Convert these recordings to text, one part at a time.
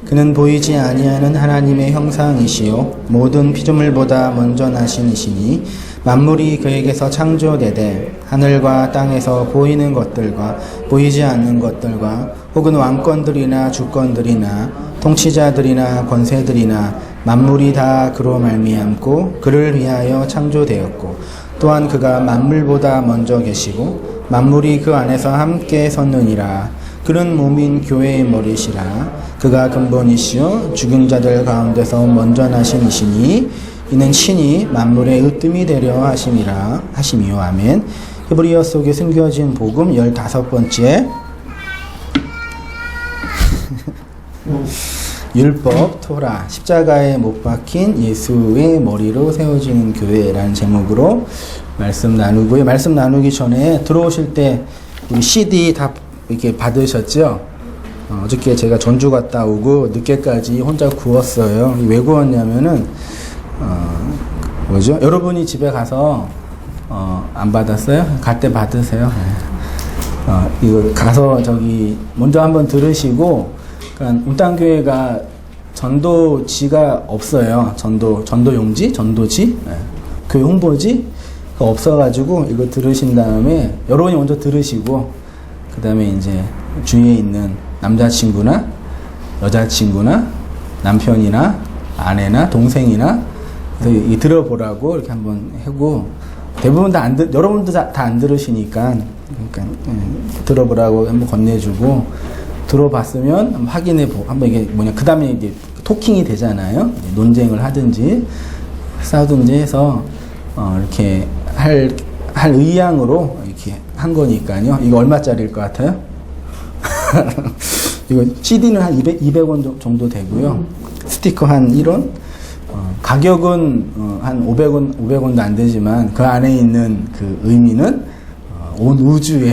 그는 보이지 아니하는 하나님의 형상이시요 모든 피조물보다 먼저 나신 이시니 만물이 그에게서 창조되되 하늘과 땅에서 보이는 것들과 보이지 않는 것들과 혹은 왕권들이나 주권들이나 통치자들이나 권세들이나 만물이 다 그로 말미암고 그를 위하여 창조되었고 또한 그가 만물보다 먼저 계시고 만물이 그 안에서 함께 섰느니라. 그는 몸인 교회의 머리시라. 그가 근본이시요 죽은 자들 가운데서 먼저 나신 이시니 이는 친히 만물의 으뜸이 되려 하심이요. 아멘. 히브리어 속에 숨겨진 복음 15번째 율법, 토라, 십자가에 못 박힌 예수의 머리로 세워지는 교회라는 제목으로 말씀 나누고요. 말씀 나누기 전에 들어오실 때 우리 CD 다 이렇게 받으셨죠? 어저께 제가 전주 갔다 오고 늦게까지 혼자 구웠어요. 왜 구웠냐면은 뭐죠? 여러분이 집에 가서 안 받았어요? 갈 때 받으세요. 이거 가서 저기 먼저 한번 들으시고, 그러니까 운당교회가 전도지가 없어요. 전도용지, 전도지, 교회 홍보지 없어가지고 이거 들으신 다음에 여러분이 먼저 들으시고, 그 다음에 이제 주위에 있는 남자친구나 여자친구나 남편이나 아내나 동생이나 이 들어보라고 이렇게 한번 하고, 대부분 다 여러분도 다 안 들으시니까 그러니까 들어보라고 한번 건네주고, 들어봤으면 한번 이게 뭐냐, 그 다음에 이게 토킹이 되잖아요. 논쟁을 하든지 싸우든지 해서 이렇게 할 의향으로 이렇게 한 거니까요. 이거 얼마짜리일 것 같아요? 이거 CD는 한 200원 정도 되고요. 스티커 한 1원? 가격은 한 500원도 안 되지만 그 안에 있는 그 의미는 온 우주에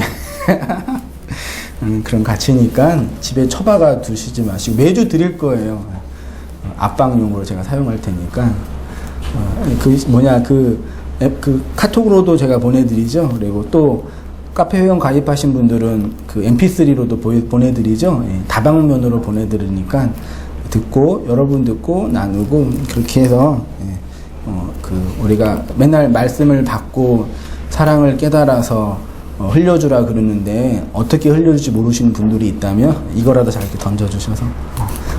그런 가치니까 집에 처박아 두시지 마시고 매주 드릴 거예요. 압박용으로 제가 사용할 테니까. 그 카톡으로도 제가 보내드리죠. 그리고 또 카페 회원 가입하신 분들은 그 mp3로도 보내드리죠. 다방면으로 보내드리니까 여러분 듣고 나누고 그렇게 해서 우리가 맨날 말씀을 받고 사랑을 깨달아서 흘려주라 그러는데 어떻게 흘려줄지 모르시는 분들이 있다면 이거라도 잘 이렇게 던져주셔서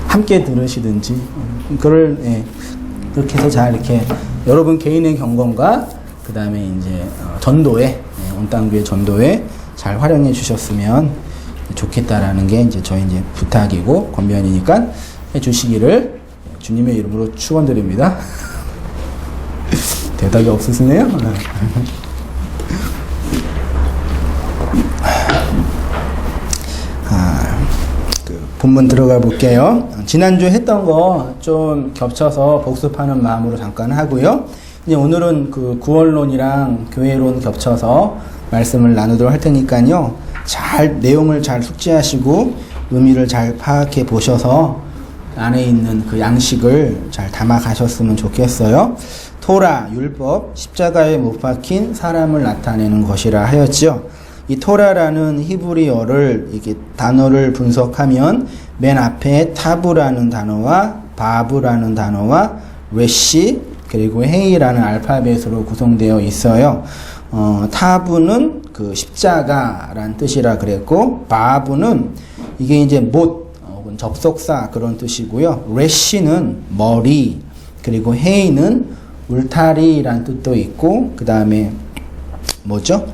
함께 들으시든지 그렇게 해서 잘 이렇게 여러분 개인의 경건과 그 다음에 이제 전도에 온땅교회 전도에 잘 활용해 주셨으면 좋겠다라는 게 이제 저희 이제 부탁이고 권면이니까 해주시기를 주님의 이름으로 축원드립니다. 대답이 없으시네요. 본문 들어가 볼게요. 지난주에 했던 거 좀 겹쳐서 복습하는 마음으로 잠깐 하고요. 이제 오늘은 그 구원론이랑 교회론 겹쳐서 말씀을 나누도록 할 테니까요. 내용을 잘 숙지하시고 의미를 잘 파악해 보셔서 안에 있는 그 양식을 잘 담아 가셨으면 좋겠어요. 토라, 율법, 십자가에 못 박힌 사람을 나타내는 것이라 하였지요. 이 토라라는 히브리어를 이렇게 단어를 분석하면 맨 앞에 타브라는 단어와 바브라는 단어와 레시 그리고 헤이라는 알파벳으로 구성되어 있어요. 타브는 그 십자가라는 뜻이라 그랬고, 바브는 이게 이제 못 혹은 접속사 그런 뜻이고요. 레시는 머리, 그리고 헤이는 울타리라는 뜻도 있고, 그 다음에 뭐죠?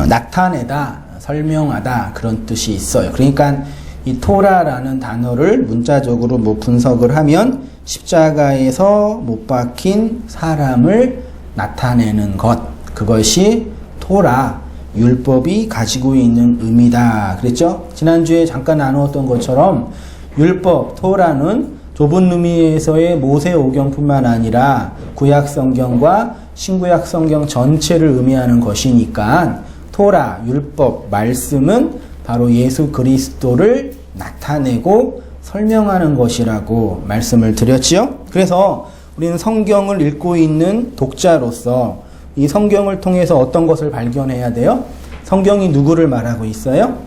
나타내다, 설명하다 그런 뜻이 있어요. 그러니까 이 토라라는 단어를 문자적으로 분석을 하면 십자가에서 못 박힌 사람을 나타내는 것, 그것이 토라, 율법이 가지고 있는 의미다 그랬죠? 지난주에 잠깐 나누었던 것처럼 율법, 토라는 좁은 의미에서의 모세오경뿐만 아니라 구약성경과 신구약성경 전체를 의미하는 것이니까 토라, 율법, 말씀은 바로 예수 그리스도를 나타내고 설명하는 것이라고 말씀을 드렸지요. 그래서 우리는 성경을 읽고 있는 독자로서 이 성경을 통해서 어떤 것을 발견해야 돼요? 성경이 누구를 말하고 있어요?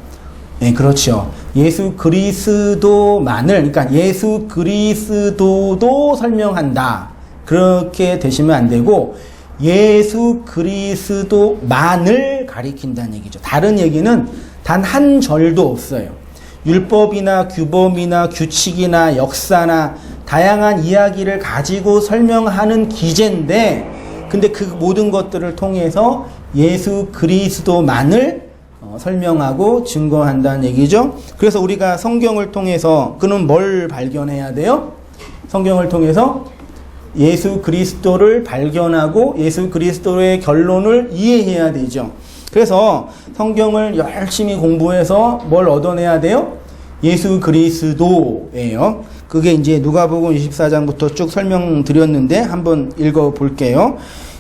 네, 그렇죠. 예수 그리스도만을, 그러니까 예수 그리스도도 설명한다. 그렇게 되시면 안 되고 예수 그리스도만을 가리킨다는 얘기죠. 다른 얘기는 단 한 절도 없어요. 율법이나 규범이나 규칙이나 역사나 다양한 이야기를 가지고 설명하는 기제인데, 근데 그 모든 것들을 통해서 예수 그리스도만을 설명하고 증거한다는 얘기죠. 그래서 우리가 성경을 통해서 그는 뭘 발견해야 돼요? 성경을 통해서 예수 그리스도를 발견하고 예수 그리스도의 결론을 이해해야 되죠. 그래서 성경을 열심히 공부해서 뭘 얻어내야 돼요? 예수 그리스도예요. 그게 이제 누가복음 24장부터 쭉 설명드렸는데 한번 읽어볼게요.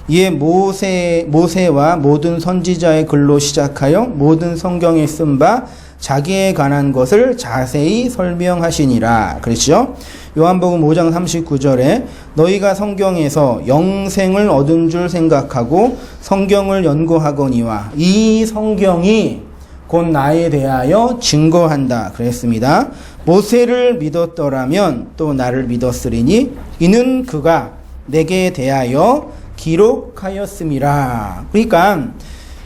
이에 모세와 모든 선지자의 글로 시작하여 모든 성경에 쓴 바 자기에 관한 것을 자세히 설명하시니라. 그렇죠? 요한복음 5장 39절에 너희가 성경에서 영생을 얻은 줄 생각하고 성경을 연구하거니와 이 성경이 곧 나에 대하여 증거한다. 그랬습니다. 모세를 믿었더라면 또 나를 믿었으리니 이는 그가 내게 대하여 기록하였음이라. 그러니까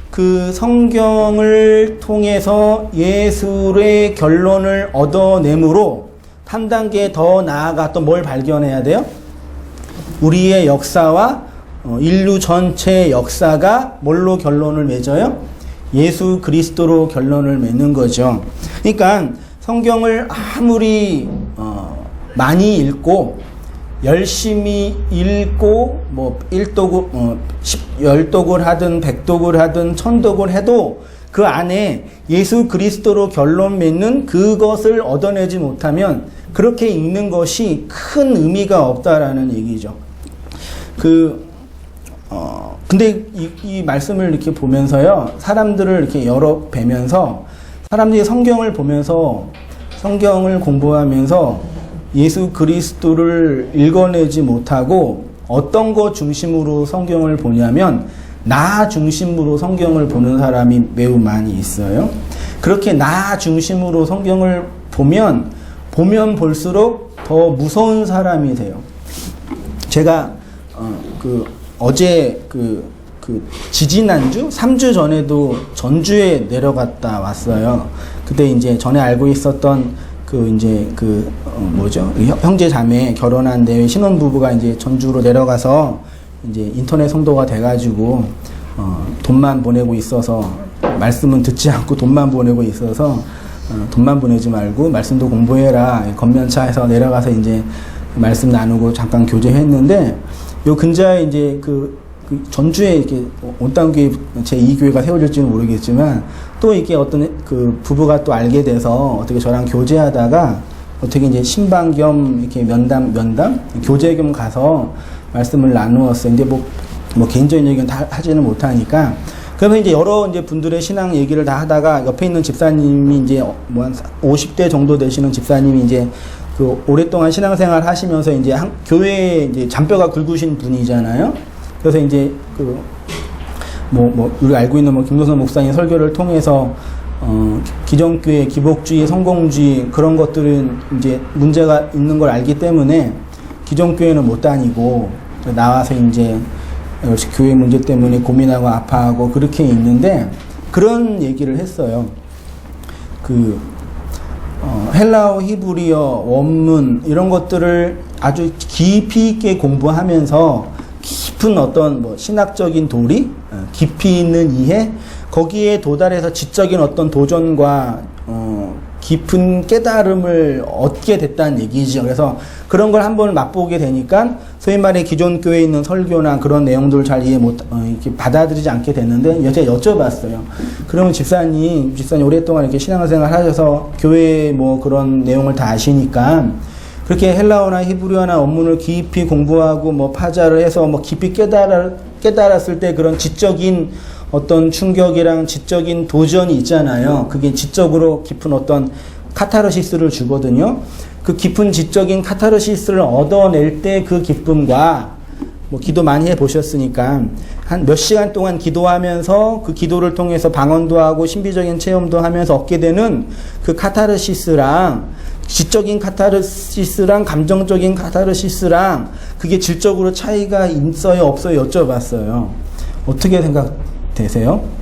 그 성경을 통해서 예수의 결론을 얻어내므로 한 단계 더 나아가 또 뭘 발견해야 돼요? 우리의 역사와 인류 전체의 역사가 뭘로 결론을 맺어요? 예수 그리스도로 결론을 맺는 거죠. 그러니까 성경을 아무리 많이 읽고 열심히 읽고 뭐 1독을 10독을 하든 100독을 하든 1000독을 해도 그 안에 예수 그리스도로 결론 맺는 그것을 얻어내지 못하면 그렇게 읽는 것이 큰 의미가 없다라는 얘기죠. 근데 이 말씀을 이렇게 보면서요, 사람들을 이렇게 여러 뵈면서 사람들이 성경을 보면서 성경을 공부하면서 예수 그리스도를 읽어내지 못하고 어떤 것 중심으로 성경을 보냐면 나 중심으로 성경을 보는 사람이 매우 많이 있어요. 그렇게 나 중심으로 성경을 보면 볼수록 더 무서운 사람이 돼요. 제가 어제 지지난주 3주 전에도 전주에 내려갔다 왔어요. 그때 이제 전에 알고 있었던 형제 자매 결혼한 내 신혼부부가 이제 전주로 내려가서 이제 인터넷 성도가 돼가지고 돈만 보내고 있어서 말씀은 듣지 않고 돈만 보내고 있어서 돈만 보내지 말고 말씀도 공부해라. 건면차에서 내려가서 이제 말씀 나누고 잠깐 교제했는데 요 근자에 이제 그 전주에 이렇게 온땅교회 제2교회가 세워질지는 모르겠지만 또 이렇게 어떤 그 부부가 또 알게 돼서 어떻게 저랑 교제하다가 어떻게 이제 신방 겸 이렇게 면담 교제 겸 가서 말씀을 나누었어요. 근데 뭐 개인적인 얘기는 다 하지는 못하니까 그러면 이제 여러 이제 분들의 신앙 얘기를 다 하다가 옆에 있는 집사님이 이제 뭐 한 50대 정도 되시는 집사님이 이제 그 오랫동안 신앙생활 하시면서 이제 교회에 이제 잔뼈가 굵으신 분이잖아요. 그래서 이제 우리가 알고 있는 김동선 목사님 설교를 통해서 기존교회 기복주의, 성공주의 그런 것들은 이제 문제가 있는 걸 알기 때문에 기존 교회는 못 다니고 나와서 이제 교회 문제 때문에 고민하고 아파하고 그렇게 있는데 그런 얘기를 했어요. 헬라어, 히브리어, 원문 이런 것들을 아주 깊이 있게 공부하면서 깊은 어떤 신학적인 도리, 깊이 있는 이해, 거기에 도달해서 지적인 어떤 도전과 깊은 깨달음을 얻게 됐다는 얘기죠. 그래서 그런 걸 한번 맛보게 되니까 소위 말해 기존 교회에 있는 설교나 그런 내용들을 잘 이해 이렇게 받아들이지 않게 됐는데 제가 여쭤봤어요. 그러면 집사님 오랫동안 이렇게 신앙생활 하셔서 교회 그런 내용을 다 아시니까 그렇게 헬라어나 히브리어나 원문을 깊이 공부하고 파자를 해서 깊이 깨달았을 때 그런 지적인 어떤 충격이랑 지적인 도전이 있잖아요. 그게 지적으로 깊은 어떤 카타르시스를 주거든요. 그 깊은 지적인 카타르시스를 얻어낼 때 그 기쁨과 기도 많이 해보셨으니까 한 몇 시간 동안 기도하면서 그 기도를 통해서 방언도 하고 신비적인 체험도 하면서 얻게 되는 그 카타르시스랑 지적인 카타르시스랑 감정적인 카타르시스랑 그게 질적으로 차이가 있어요 없어요 여쭤봤어요. 어떻게 생각되세요?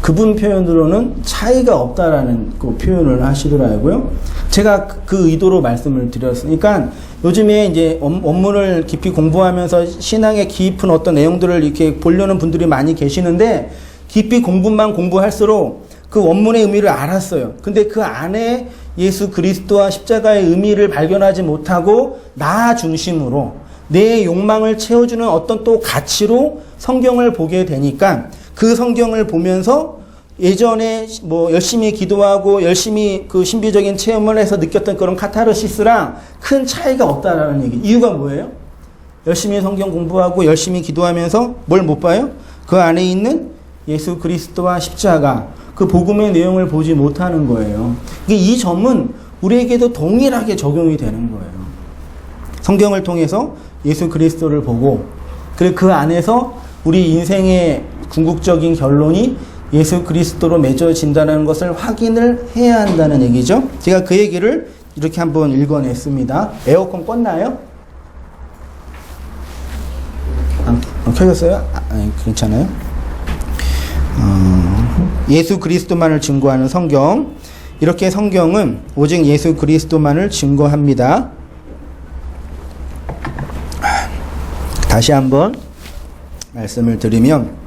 그분 표현으로는 차이가 없다라는 그 표현을 하시더라고요. 제가 그 의도로 말씀을 드렸으니까 요즘에 이제 원문을 깊이 공부하면서 신앙의 깊은 어떤 내용들을 이렇게 보려는 분들이 많이 계시는데 깊이 공부만 공부할수록 그 원문의 의미를 알았어요. 근데 그 안에 예수 그리스도와 십자가의 의미를 발견하지 못하고 나 중심으로 내 욕망을 채워주는 어떤 또 가치로 성경을 보게 되니까 그 성경을 보면서 예전에 뭐 열심히 기도하고 열심히 그 신비적인 체험을 해서 느꼈던 그런 카타르시스랑 큰 차이가 없다라는 얘기. 이유가 뭐예요? 열심히 성경 공부하고 열심히 기도하면서 뭘 못 봐요? 그 안에 있는 예수 그리스도와 십자가, 그 복음의 내용을 보지 못하는 거예요. 이 점은 우리에게도 동일하게 적용이 되는 거예요. 성경을 통해서 예수 그리스도를 보고 그리고 그 안에서 우리 인생의 궁극적인 결론이 예수 그리스도로 맺어진다는 것을 확인을 해야 한다는 얘기죠. 제가 그 얘기를 이렇게 한번 읽어냈습니다. 에어컨 껐나요? 켜졌어요? 괜찮아요? 예수 그리스도만을 증거하는 성경. 이렇게 성경은 오직 예수 그리스도만을 증거합니다. 다시 한번 말씀을 드리면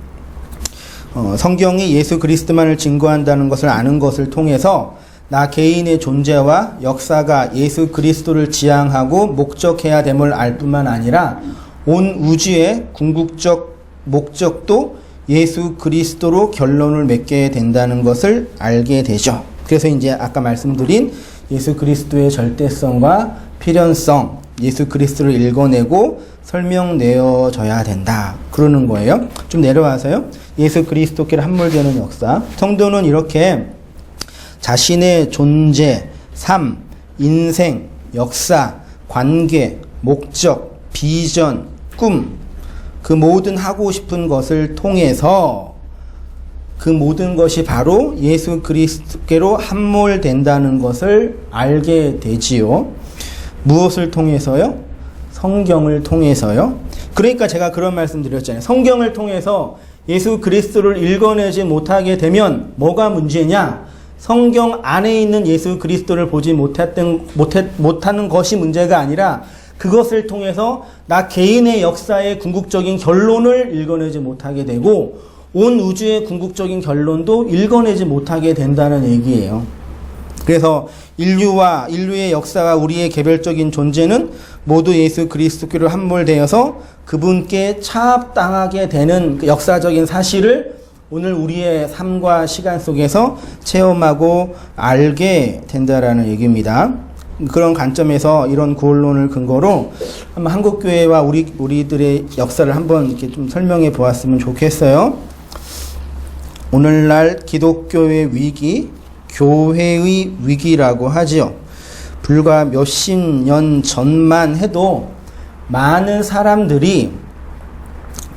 성경이 예수 그리스도만을 증거한다는 것을 아는 것을 통해서 나 개인의 존재와 역사가 예수 그리스도를 지향하고 목적해야 됨을 알 뿐만 아니라 온 우주의 궁극적 목적도 예수 그리스도로 결론을 맺게 된다는 것을 알게 되죠. 그래서 이제 아까 말씀드린 예수 그리스도의 절대성과 필연성, 예수 그리스도를 읽어내고 설명내어져야 된다. 그러는 거예요. 좀 내려와서요. 예수 그리스도께 함몰되는 역사. 성도는 이렇게 자신의 존재, 삶, 인생, 역사, 관계, 목적, 비전, 꿈, 그 모든 하고 싶은 것을 통해서 그 모든 것이 바로 예수 그리스도께로 함몰된다는 것을 알게 되지요. 무엇을 통해서요? 성경을 통해서요. 그러니까 제가 그런 말씀 드렸잖아요. 성경을 통해서 예수 그리스도를 읽어내지 못하게 되면 뭐가 문제냐? 성경 안에 있는 예수 그리스도를 보지 못하는 것이 문제가 아니라 그것을 통해서 나 개인의 역사의 궁극적인 결론을 읽어내지 못하게 되고 온 우주의 궁극적인 결론도 읽어내지 못하게 된다는 얘기예요. 그래서 인류의 역사와 우리의 개별적인 존재는 모두 예수 그리스도께로 함몰되어서 그분께 차압당하게 되는 그 역사적인 사실을 오늘 우리의 삶과 시간 속에서 체험하고 알게 된다라는 얘기입니다. 그런 관점에서 이런 구원론을 근거로 한번 한국교회와 우리들의 역사를 한번 이렇게 좀 설명해 보았으면 좋겠어요. 오늘날 기독교의 위기, 교회의 위기라고 하지요. 불과 몇십 년 전만 해도 많은 사람들이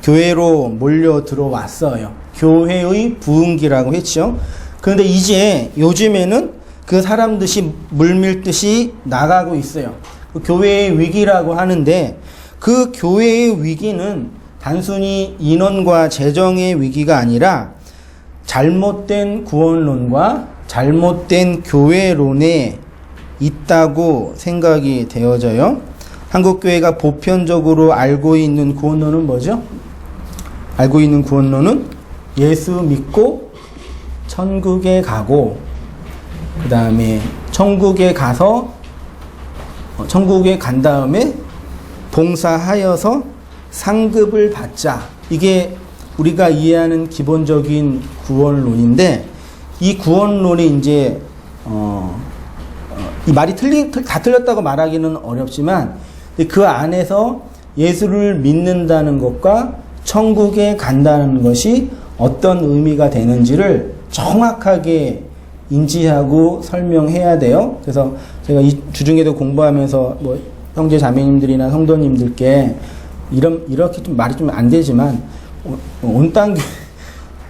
교회로 몰려 들어왔어요. 교회의 부흥기라고 했죠. 그런데 이제 요즘에는 그 사람들이 물밀듯이 나가고 있어요. 그 교회의 위기라고 하는데 그 교회의 위기는 단순히 인원과 재정의 위기가 아니라 잘못된 구원론과 잘못된 교회론에 있다고 생각이 되어져요. 한국교회가 보편적으로 알고 있는 구원론은 뭐죠? 알고 있는 구원론은 예수 믿고 천국에 가고 그 다음에 천국에 가서 천국에 간 다음에 봉사하여서 상급을 받자. 이게 우리가 이해하는 기본적인 구원론인데 이 구원론이 이제 이 말이 다 틀렸다고 말하기는 어렵지만 그 안에서 예수를 믿는다는 것과 천국에 간다는 것이 어떤 의미가 되는지를 정확하게 인지하고 설명해야 돼요. 그래서 제가 이 주중에도 공부하면서 형제 자매님들이나 성도님들께 이렇게 좀 말이 좀 안 되지만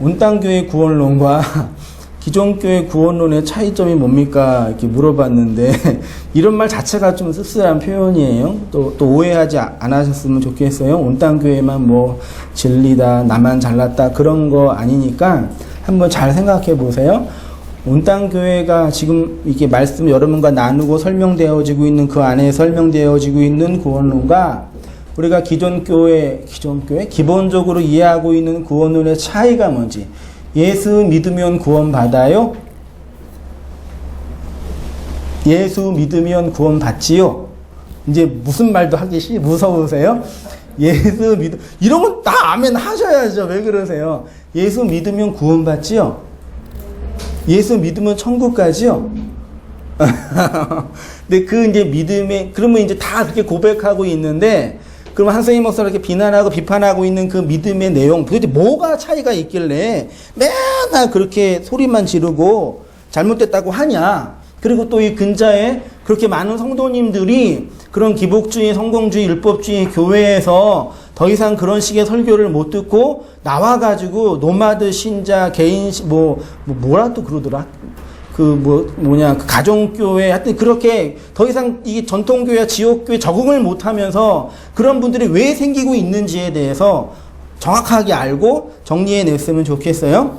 온땅교회 구원론과 기존 교회 구원론의 차이점이 뭡니까? 이렇게 물어봤는데 이런 말 자체가 좀 씁쓸한 표현이에요. 또 오해하지 안 하셨으면 좋겠어요. 온땅교회만 뭐 진리다, 나만 잘났다 그런 거 아니니까 한번 잘 생각해 보세요. 온땅교회가 지금 이게 말씀 여러분과 나누고 설명되어지고 있는 그 안에 설명되어지고 있는 구원론과 우리가 기본적으로 이해하고 있는 구원론의 차이가 뭔지. 예수 믿으면 구원받아요? 예수 믿으면 구원받지요? 이제 무슨 말도 하기 무서우세요? 이런 건 다 아멘 하셔야죠. 왜 그러세요? 예수 믿으면 구원받지요? 예수 믿으면 천국 가지요? 근데 그 이제 믿음에, 그러면 이제 다 그렇게 고백하고 있는데, 그럼 한승희 목사를 이렇게 비난하고 비판하고 있는 그 믿음의 내용, 도대체 뭐가 차이가 있길래 맨날 그렇게 소리만 지르고 잘못됐다고 하냐. 그리고 또 이 근자에 그렇게 많은 성도님들이 그런 기복주의, 성공주의, 율법주의 교회에서 더 이상 그런 식의 설교를 못 듣고 나와가지고 노마드 신자, 개인, 뭐라 또 그러더라? 그 가정교회, 하여튼 그렇게 더 이상 이 전통교회와 지역교회 적응을 못하면서 그런 분들이 왜 생기고 있는지에 대해서 정확하게 알고 정리해냈으면 좋겠어요.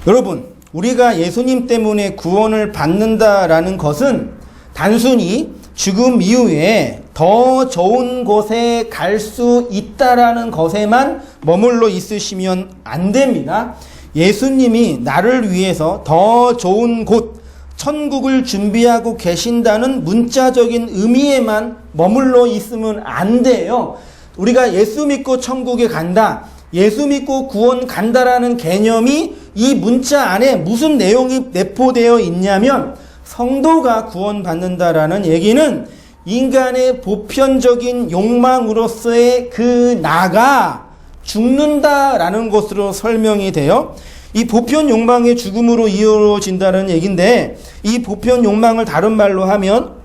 여러분, 우리가 예수님 때문에 구원을 받는다라는 것은 단순히 죽음 이후에 더 좋은 곳에 갈 수 있다라는 것에만 머물러 있으시면 안 됩니다. 예수님이 나를 위해서 더 좋은 곳, 천국을 준비하고 계신다는 문자적인 의미에만 머물러 있으면 안 돼요. 우리가 예수 믿고 천국에 간다, 예수 믿고 구원 간다라는 개념이 이 문자 안에 무슨 내용이 내포되어 있냐면, 성도가 구원받는다라는 얘기는 인간의 보편적인 욕망으로서의 그 나가 죽는다라는 것으로 설명이 돼요. 이 보편 욕망의 죽음으로 이루어진다는 얘기인데, 이 보편 욕망을 다른 말로 하면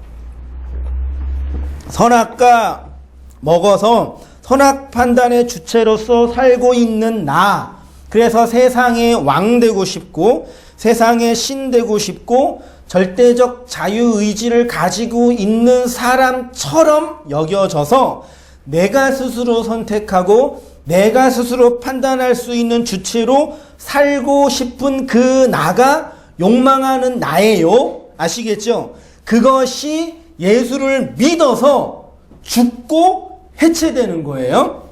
선악과 먹어서 선악 판단의 주체로서 살고 있는 나, 그래서 세상의 왕 되고 싶고 세상의 신 되고 싶고 절대적 자유의지를 가지고 있는 사람처럼 여겨져서 내가 스스로 선택하고 내가 스스로 판단할 수 있는 주체로 살고 싶은 그 나가 욕망하는 나예요. 아시겠죠? 그것이 예수를 믿어서 죽고 해체되는 거예요.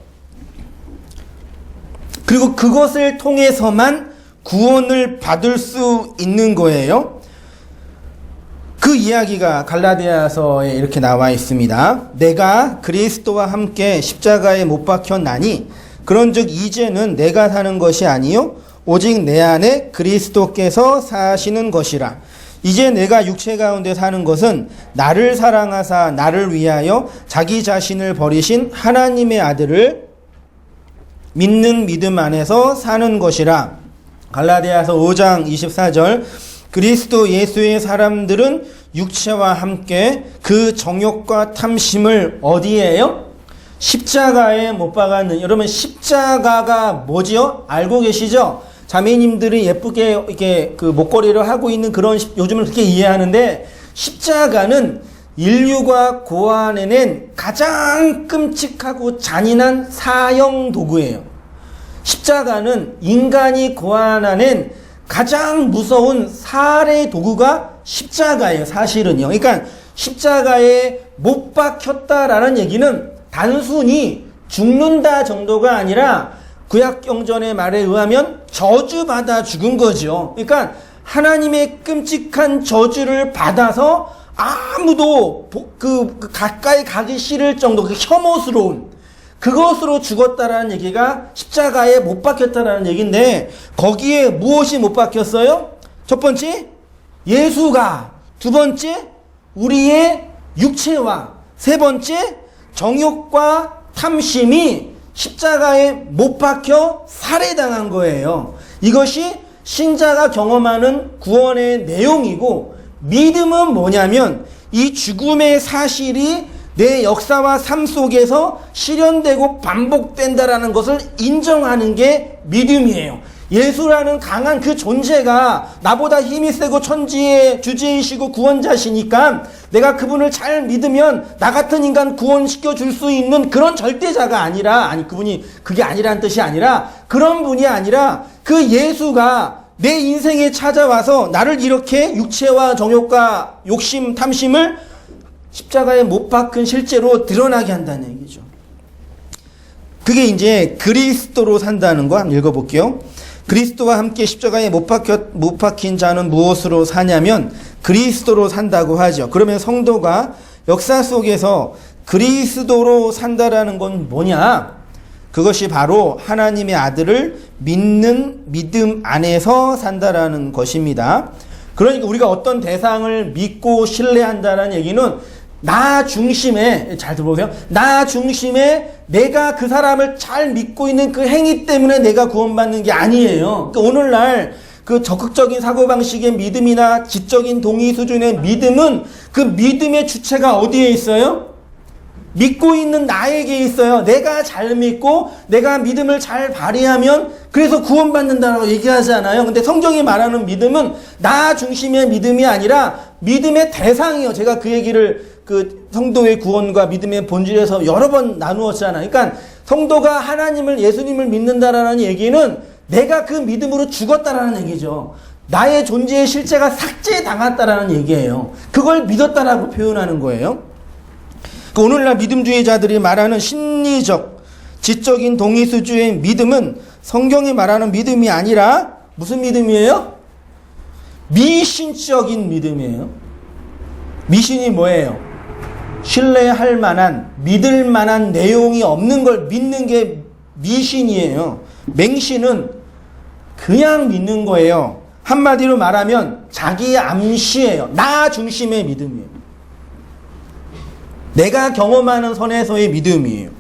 그리고 그것을 통해서만 구원을 받을 수 있는 거예요. 그 이야기가 갈라디아서에 이렇게 나와 있습니다. 내가 그리스도와 함께 십자가에 못 박혔나니 그런즉 이제는 내가 사는 것이 아니요 오직 내 안에 그리스도께서 사시는 것이라. 이제 내가 육체 가운데 사는 것은 나를 사랑하사 나를 위하여 자기 자신을 버리신 하나님의 아들을 믿는 믿음 안에서 사는 것이라. 갈라디아서 5장 24절. 그리스도 예수의 사람들은 육체와 함께 그 정욕과 탐심을 어디에요? 십자가에 못 박았는. 여러분, 십자가가 뭐지요? 알고 계시죠? 자매님들이 예쁘게 이렇게 그 목걸이를 하고 있는 그런 요즘은 그렇게 이해하는데, 십자가는 인류가 고안해낸 가장 끔찍하고 잔인한 사형 도구예요. 십자가는 인간이 고안해낸 가장 무서운 살해 도구가 십자가예요, 사실은요. 그러니까 십자가에 못 박혔다라는 얘기는 단순히 죽는다 정도가 아니라 구약경전의 말에 의하면 저주받아 죽은 거죠. 그러니까 하나님의 끔찍한 저주를 받아서 아무도 가까이 가기 싫을 정도, 그 혐오스러운 그것으로 죽었다라는 얘기가 십자가에 못 박혔다라는 얘기인데, 거기에 무엇이 못 박혔어요? 첫 번째, 예수가. 두 번째, 우리의 육체와. 세 번째, 정욕과 탐심이 십자가에 못 박혀 살해당한 거예요. 이것이 신자가 경험하는 구원의 내용이고, 믿음은 뭐냐면 이 죽음의 사실이 내 역사와 삶 속에서 실현되고 반복된다라는 것을 인정하는 게 믿음이에요. 예수라는 강한 그 존재가 나보다 힘이 세고 천지의 주제이시고 구원자시니까 내가 그분을 잘 믿으면 나 같은 인간 구원시켜 줄 수 있는 그런 절대자가 아니라, 아니 그분이 그게 아니라는 뜻이 아니라 그런 분이 아니라 그 예수가 내 인생에 찾아와서 나를 이렇게 육체와 정욕과 욕심, 탐심을 십자가에 못 박은 실제로 드러나게 한다는 얘기죠. 그게 이제 그리스도로 산다는 거 한번 읽어볼게요. 그리스도와 함께 십자가에 못 박힌 자는 무엇으로 사냐면 그리스도로 산다고 하죠. 그러면 성도가 역사 속에서 그리스도로 산다라는 건 뭐냐? 그것이 바로 하나님의 아들을 믿는 믿음 안에서 산다라는 것입니다. 그러니까 우리가 어떤 대상을 믿고 신뢰한다는 얘기는 나 중심에, 잘 들어보세요. 나 중심에 내가 그 사람을 잘 믿고 있는 그 행위 때문에 내가 구원받는 게 아니에요. 그러니까 오늘날 그 적극적인 사고방식의 믿음이나 지적인 동의 수준의 믿음은 그 믿음의 주체가 어디에 있어요? 믿고 있는 나에게 있어요. 내가 잘 믿고 내가 믿음을 잘 발휘하면 그래서 구원받는다라고 얘기하잖아요. 근데 성경이 말하는 믿음은 나 중심의 믿음이 아니라 믿음의 대상이에요. 제가 그 얘기를 그 성도의 구원과 믿음의 본질에서 여러 번 나누었잖아요. 그러니까 성도가 하나님을, 예수님을 믿는다라는 얘기는 내가 그 믿음으로 죽었다라는 얘기죠. 나의 존재의 실체가 삭제당했다라는 얘기예요. 그걸 믿었다라고 표현하는 거예요. 오늘날 믿음주의자들이 말하는 심리적, 지적인 동의수주의 믿음은 성경이 말하는 믿음이 아니라 무슨 믿음이에요? 미신적인 믿음이에요. 미신이 뭐예요? 신뢰할 만한, 믿을 만한 내용이 없는 걸 믿는 게 미신이에요. 맹신은 그냥 믿는 거예요. 한마디로 말하면 자기의 암시예요. 나 중심의 믿음이에요. 내가 경험하는 선에서의 믿음이에요.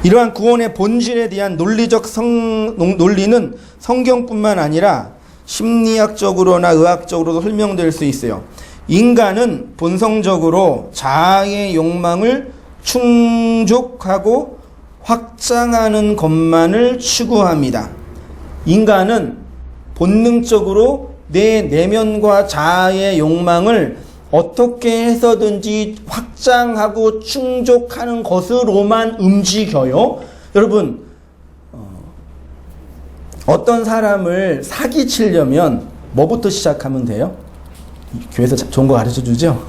이러한 구원의 본질에 대한 논리는 성경뿐만 아니라 심리학적으로나 의학적으로도 설명될 수 있어요. 인간은 본성적으로 자아의 욕망을 충족하고 확장하는 것만을 추구합니다. 인간은 본능적으로 내 내면과 자아의 욕망을 어떻게 해서든지 확장하고 충족하는 것으로만 움직여요. 여러분, 어떤 사람을 사기치려면 뭐부터 시작하면 돼요? 교회에서 좋은 거 가르쳐주죠?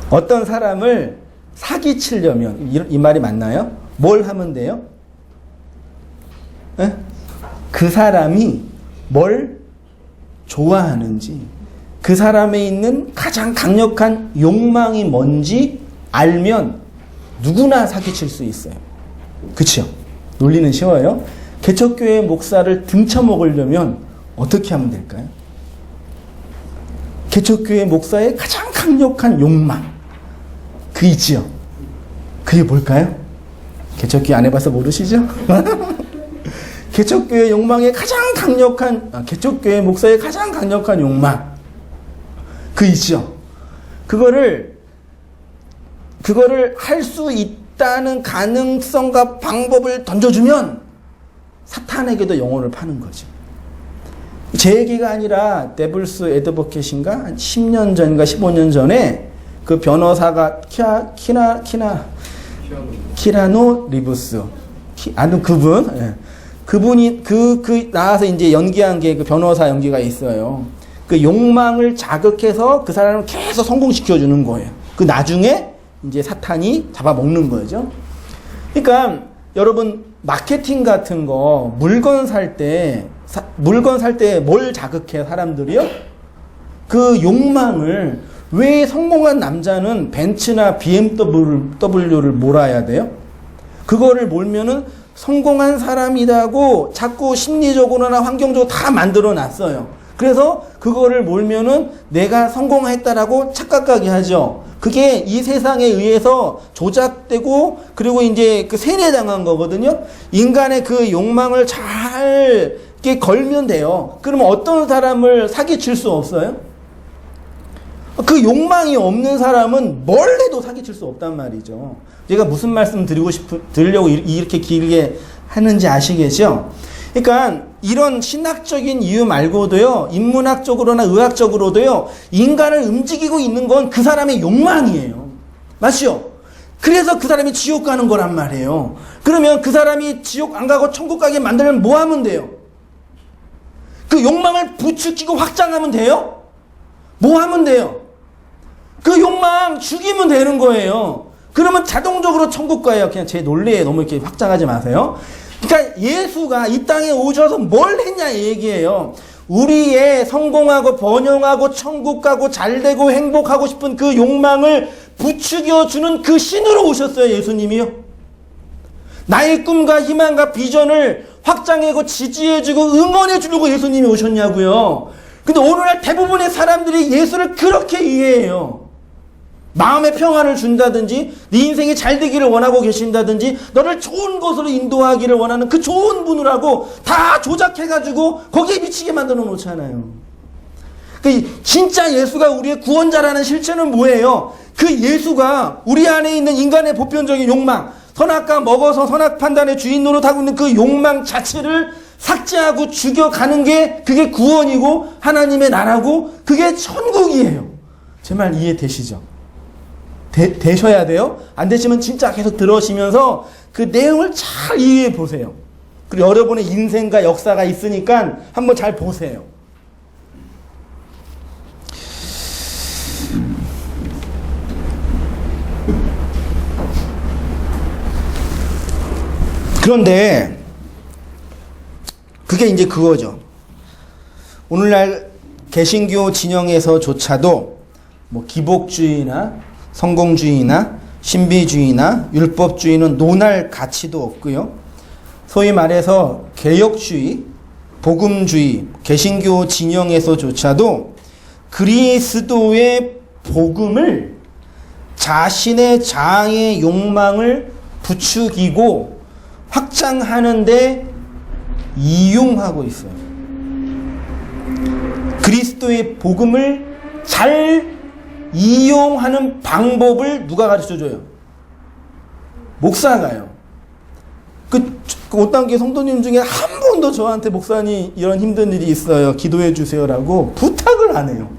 어떤 사람을 사기치려면, 이 말이 맞나요? 뭘 하면 돼요? 에? 그 사람이 뭘 좋아하는지, 그 사람에 있는 가장 강력한 욕망이 뭔지 알면 누구나 사기칠 수 있어요. 그쵸? 논리는 쉬워요. 개척교회 목사를 등쳐먹으려면 어떻게 하면 될까요? 개척교회 목사의 가장 강력한 욕망, 그 있지요. 그게 뭘까요? 개척교회 안 해봐서 모르시죠? 개척교회 욕망의 가장 강력한, 개척교회 목사의 가장 강력한 욕망, 그 있죠. 그거를 할 수 있다는 가능성과 방법을 던져주면 사탄에게도 영혼을 파는 거죠. 제 얘기가 아니라 데블스 애드버켓인가 한 10년 전인가 15년 전에 그 변호사가 키라노 리브스 아는 그분, 예. 그분이 나와서 이제 연기한 게 그 변호사 연기가 있어요. 그 욕망을 자극해서 그 사람을 계속 성공시켜 주는 거예요. 그 나중에 이제 사탄이 잡아먹는 거죠. 그러니까 여러분 마케팅 같은 거 물건 살 때 뭘 자극해 사람들이요? 그 욕망을. 왜 성공한 남자는 벤츠나 BMW를 몰아야 돼요? 그거를 몰면은 성공한 사람이라고 자꾸 심리적으로나 환경적으로 다 만들어 놨어요. 그래서 그거를 몰면은 내가 성공했다라고 착각하게 하죠. 그게 이 세상에 의해서 조작되고 그리고 이제 그 세뇌당한 거거든요. 인간의 그 욕망을 잘 이렇게 걸면 돼요. 그러면 어떤 사람을 사기칠 수 없어요? 그 욕망이 없는 사람은 뭘 해도 사기칠 수 없단 말이죠. 제가 무슨 말씀 드리려고 이렇게 길게 하는지 아시겠죠? 그러니까 이런 신학적인 이유 말고도요, 인문학적으로나 의학적으로도요, 인간을 움직이고 있는 건 그 사람의 욕망이에요. 맞죠? 그래서 그 사람이 지옥 가는 거란 말이에요. 그러면 그 사람이 지옥 안 가고 천국 가게 만들면 뭐 하면 돼요? 그 욕망을 부추기고 확장하면 돼요? 뭐 하면 돼요? 그 욕망 죽이면 되는 거예요. 그러면 자동적으로 천국 가요. 그냥 제 논리에 너무 이렇게 확장하지 마세요. 그러니까 예수가 이 땅에 오셔서 뭘 했냐 이 얘기예요. 우리의 성공하고 번영하고 천국 가고 잘되고 행복하고 싶은 그 욕망을 부추겨주는 그 신으로 오셨어요. 예수님이요. 나의 꿈과 희망과 비전을 확장하고 지지해주고 응원해주려고 예수님이 오셨냐고요. 근데 오늘날 대부분의 사람들이 예수를 그렇게 이해해요. 마음의 평안을 준다든지, 네 인생이 잘 되기를 원하고 계신다든지, 너를 좋은 곳으로 인도하기를 원하는 그 좋은 분이라고 다 조작해가지고 거기에 미치게 만들어 놓잖아요. 진짜 예수가 우리의 구원자라는 실체는 뭐예요? 그 예수가 우리 안에 있는 인간의 보편적인 욕망, 선악과 먹어서 선악 판단의 주인 노릇하고 있는 그 욕망 자체를 삭제하고 죽여가는 게 그게 구원이고 하나님의 나라고 그게 천국이에요. 제 말 이해되시죠? 되셔야 돼요. 안 되시면 진짜 계속 들으시면서 그 내용을 잘 이해해 보세요. 그리고 여러분의 인생과 역사가 있으니까 한번 잘 보세요. 그런데 그게 이제 그거죠. 오늘날 개신교 진영에서조차도 뭐 기복주의나 성공주의나 신비주의나 율법주의는 논할 가치도 없고요. 소위 말해서 개혁주의, 복음주의, 개신교 진영에서조차도 그리스도의 복음을 자신의 자아의 욕망을 부추기고 확장하는데 이용하고 있어요. 그리스도의 복음을 잘 이용하는 방법을 누가 가르쳐줘요? 목사가요. 그 옷단계 성도님 중에 한 번도 저한테 목사님 이런 힘든 일이 있어요. 기도해 주세요라고 부탁을 안 해요.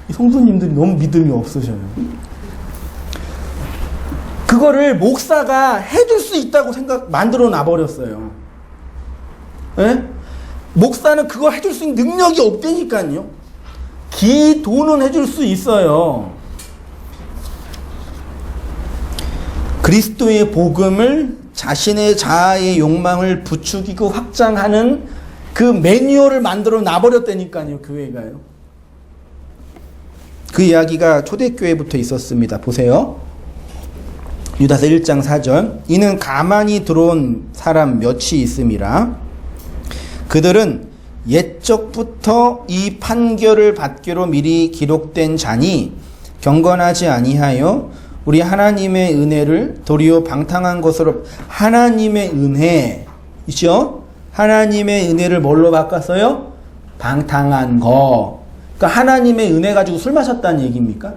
이 성도님들이 너무 믿음이 없으셔요. 그거를 목사가 해줄 수 있다고 만들어 놔버렸어요. 예? 목사는 그거 해줄 수 있는 능력이 없다니까요. 기도는 해줄 수 있어요. 그리스도의 복음을 자신의 자아의 욕망을 부추기고 확장하는 그 매뉴얼을 만들어 놔버렸다니까요. 교회가요. 그 이야기가 초대교회부터 있었습니다. 보세요. 유다서 1장 4절. 이는 가만히 들어온 사람 몇이 있음이라. 그들은 옛적부터 이 판결을 받기로 미리 기록된 자니 경건하지 아니하여 우리 하나님의 은혜를 도리어 방탕한 것으로. 하나님의 은혜이죠. 하나님의 은혜를 뭘로 바꿨어요? 방탕한 거. 그러니까 하나님의 은혜 가지고 술 마셨다는 얘기입니까?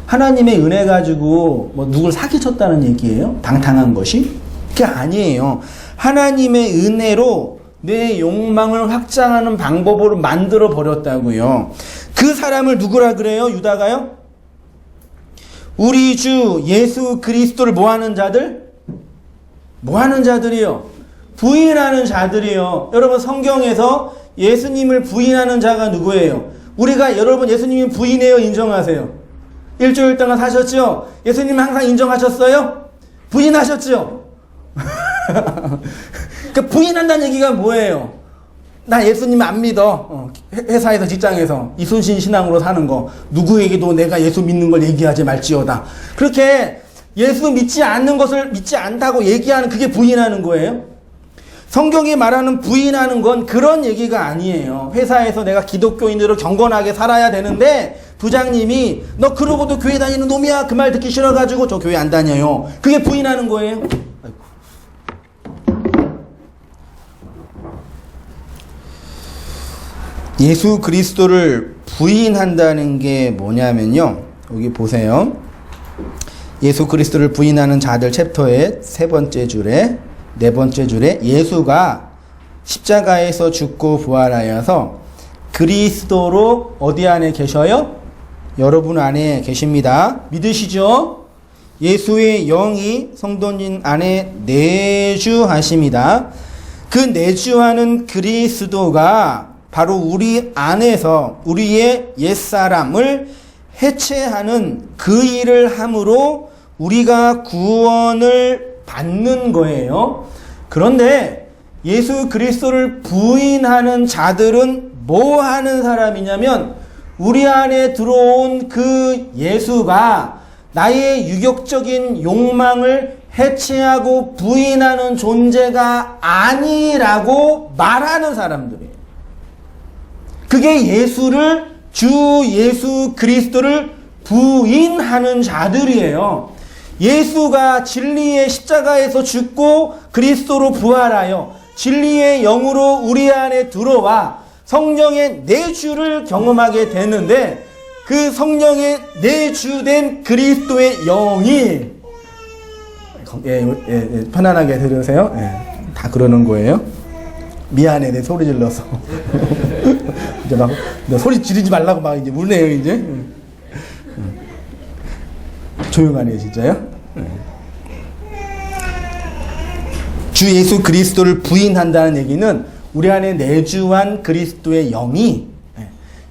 하나님의 은혜 가지고 뭐 누굴 사기쳤다는 얘기예요? 방탕한 것이? 그게 아니에요. 하나님의 은혜로 내 욕망을 확장하는 방법으로 만들어 버렸다고요. 그 사람을 누구라 그래요? 유다가요? 우리 주 예수 그리스도를 뭐하는 자들? 뭐하는 자들이요? 부인하는 자들이요. 여러분 성경에서 예수님을 부인하는 자가 누구예요? 우리가 여러분 예수님이 부인해요? 인정하세요? 일주일 동안 사셨죠? 예수님 항상 인정하셨어요? 부인하셨죠? 그 부인한다는 얘기가 뭐예요? 나 예수님 안 믿어. 회사에서 직장에서 이순신 신앙으로 사는 거. 누구에게도 내가 예수 믿는 걸 얘기하지 말지어다. 그렇게 예수 믿지 않는 것을 믿지 않다고 얘기하는 그게 부인하는 거예요? 성경이 말하는 부인하는 건 그런 얘기가 아니에요. 회사에서 내가 기독교인으로 경건하게 살아야 되는데 부장님이 너 그러고도 교회 다니는 놈이야. 그 말 듣기 싫어가지고 저 교회 안 다녀요. 그게 부인하는 거예요. 아이고. 예수 그리스도를 부인한다는 게 뭐냐면요. 여기 보세요. 예수 그리스도를 부인하는 자들 챕터의 세 번째 줄에, 네 번째 줄에 예수가 십자가에서 죽고 부활하여서 그리스도로 어디 안에 계셔요? 여러분 안에 계십니다. 믿으시죠? 예수의 영이 성도님 안에 내주하십니다. 그 내주하는 그리스도가 바로 우리 안에서 우리의 옛사람을 해체하는 그 일을 함으로 우리가 구원을 받는 거예요. 그런데 예수 그리스도를 부인하는 자들은 뭐 하는 사람이냐면 우리 안에 들어온 그 예수가 나의 유격적인 욕망을 해체하고 부인하는 존재가 아니라고 말하는 사람들이에요. 그게 주 예수 그리스도를 부인하는 자들이에요. 예수가 진리의 십자가에서 죽고 그리스도로 부활하여 진리의 영으로 우리 안에 들어와 성령의 내주를 경험하게 되는데 그 성령의 내주된 그리스도의 영이 편안하게 들으세요. 다 그러는 거예요. 미안해, 내 소리 질러서. 이제 막 소리 지르지 말라고 막 이제 물네요 이제. 조용하네 진짜요. 주 예수 그리스도를 부인한다는 얘기는 우리 안에 내주한 그리스도의 영이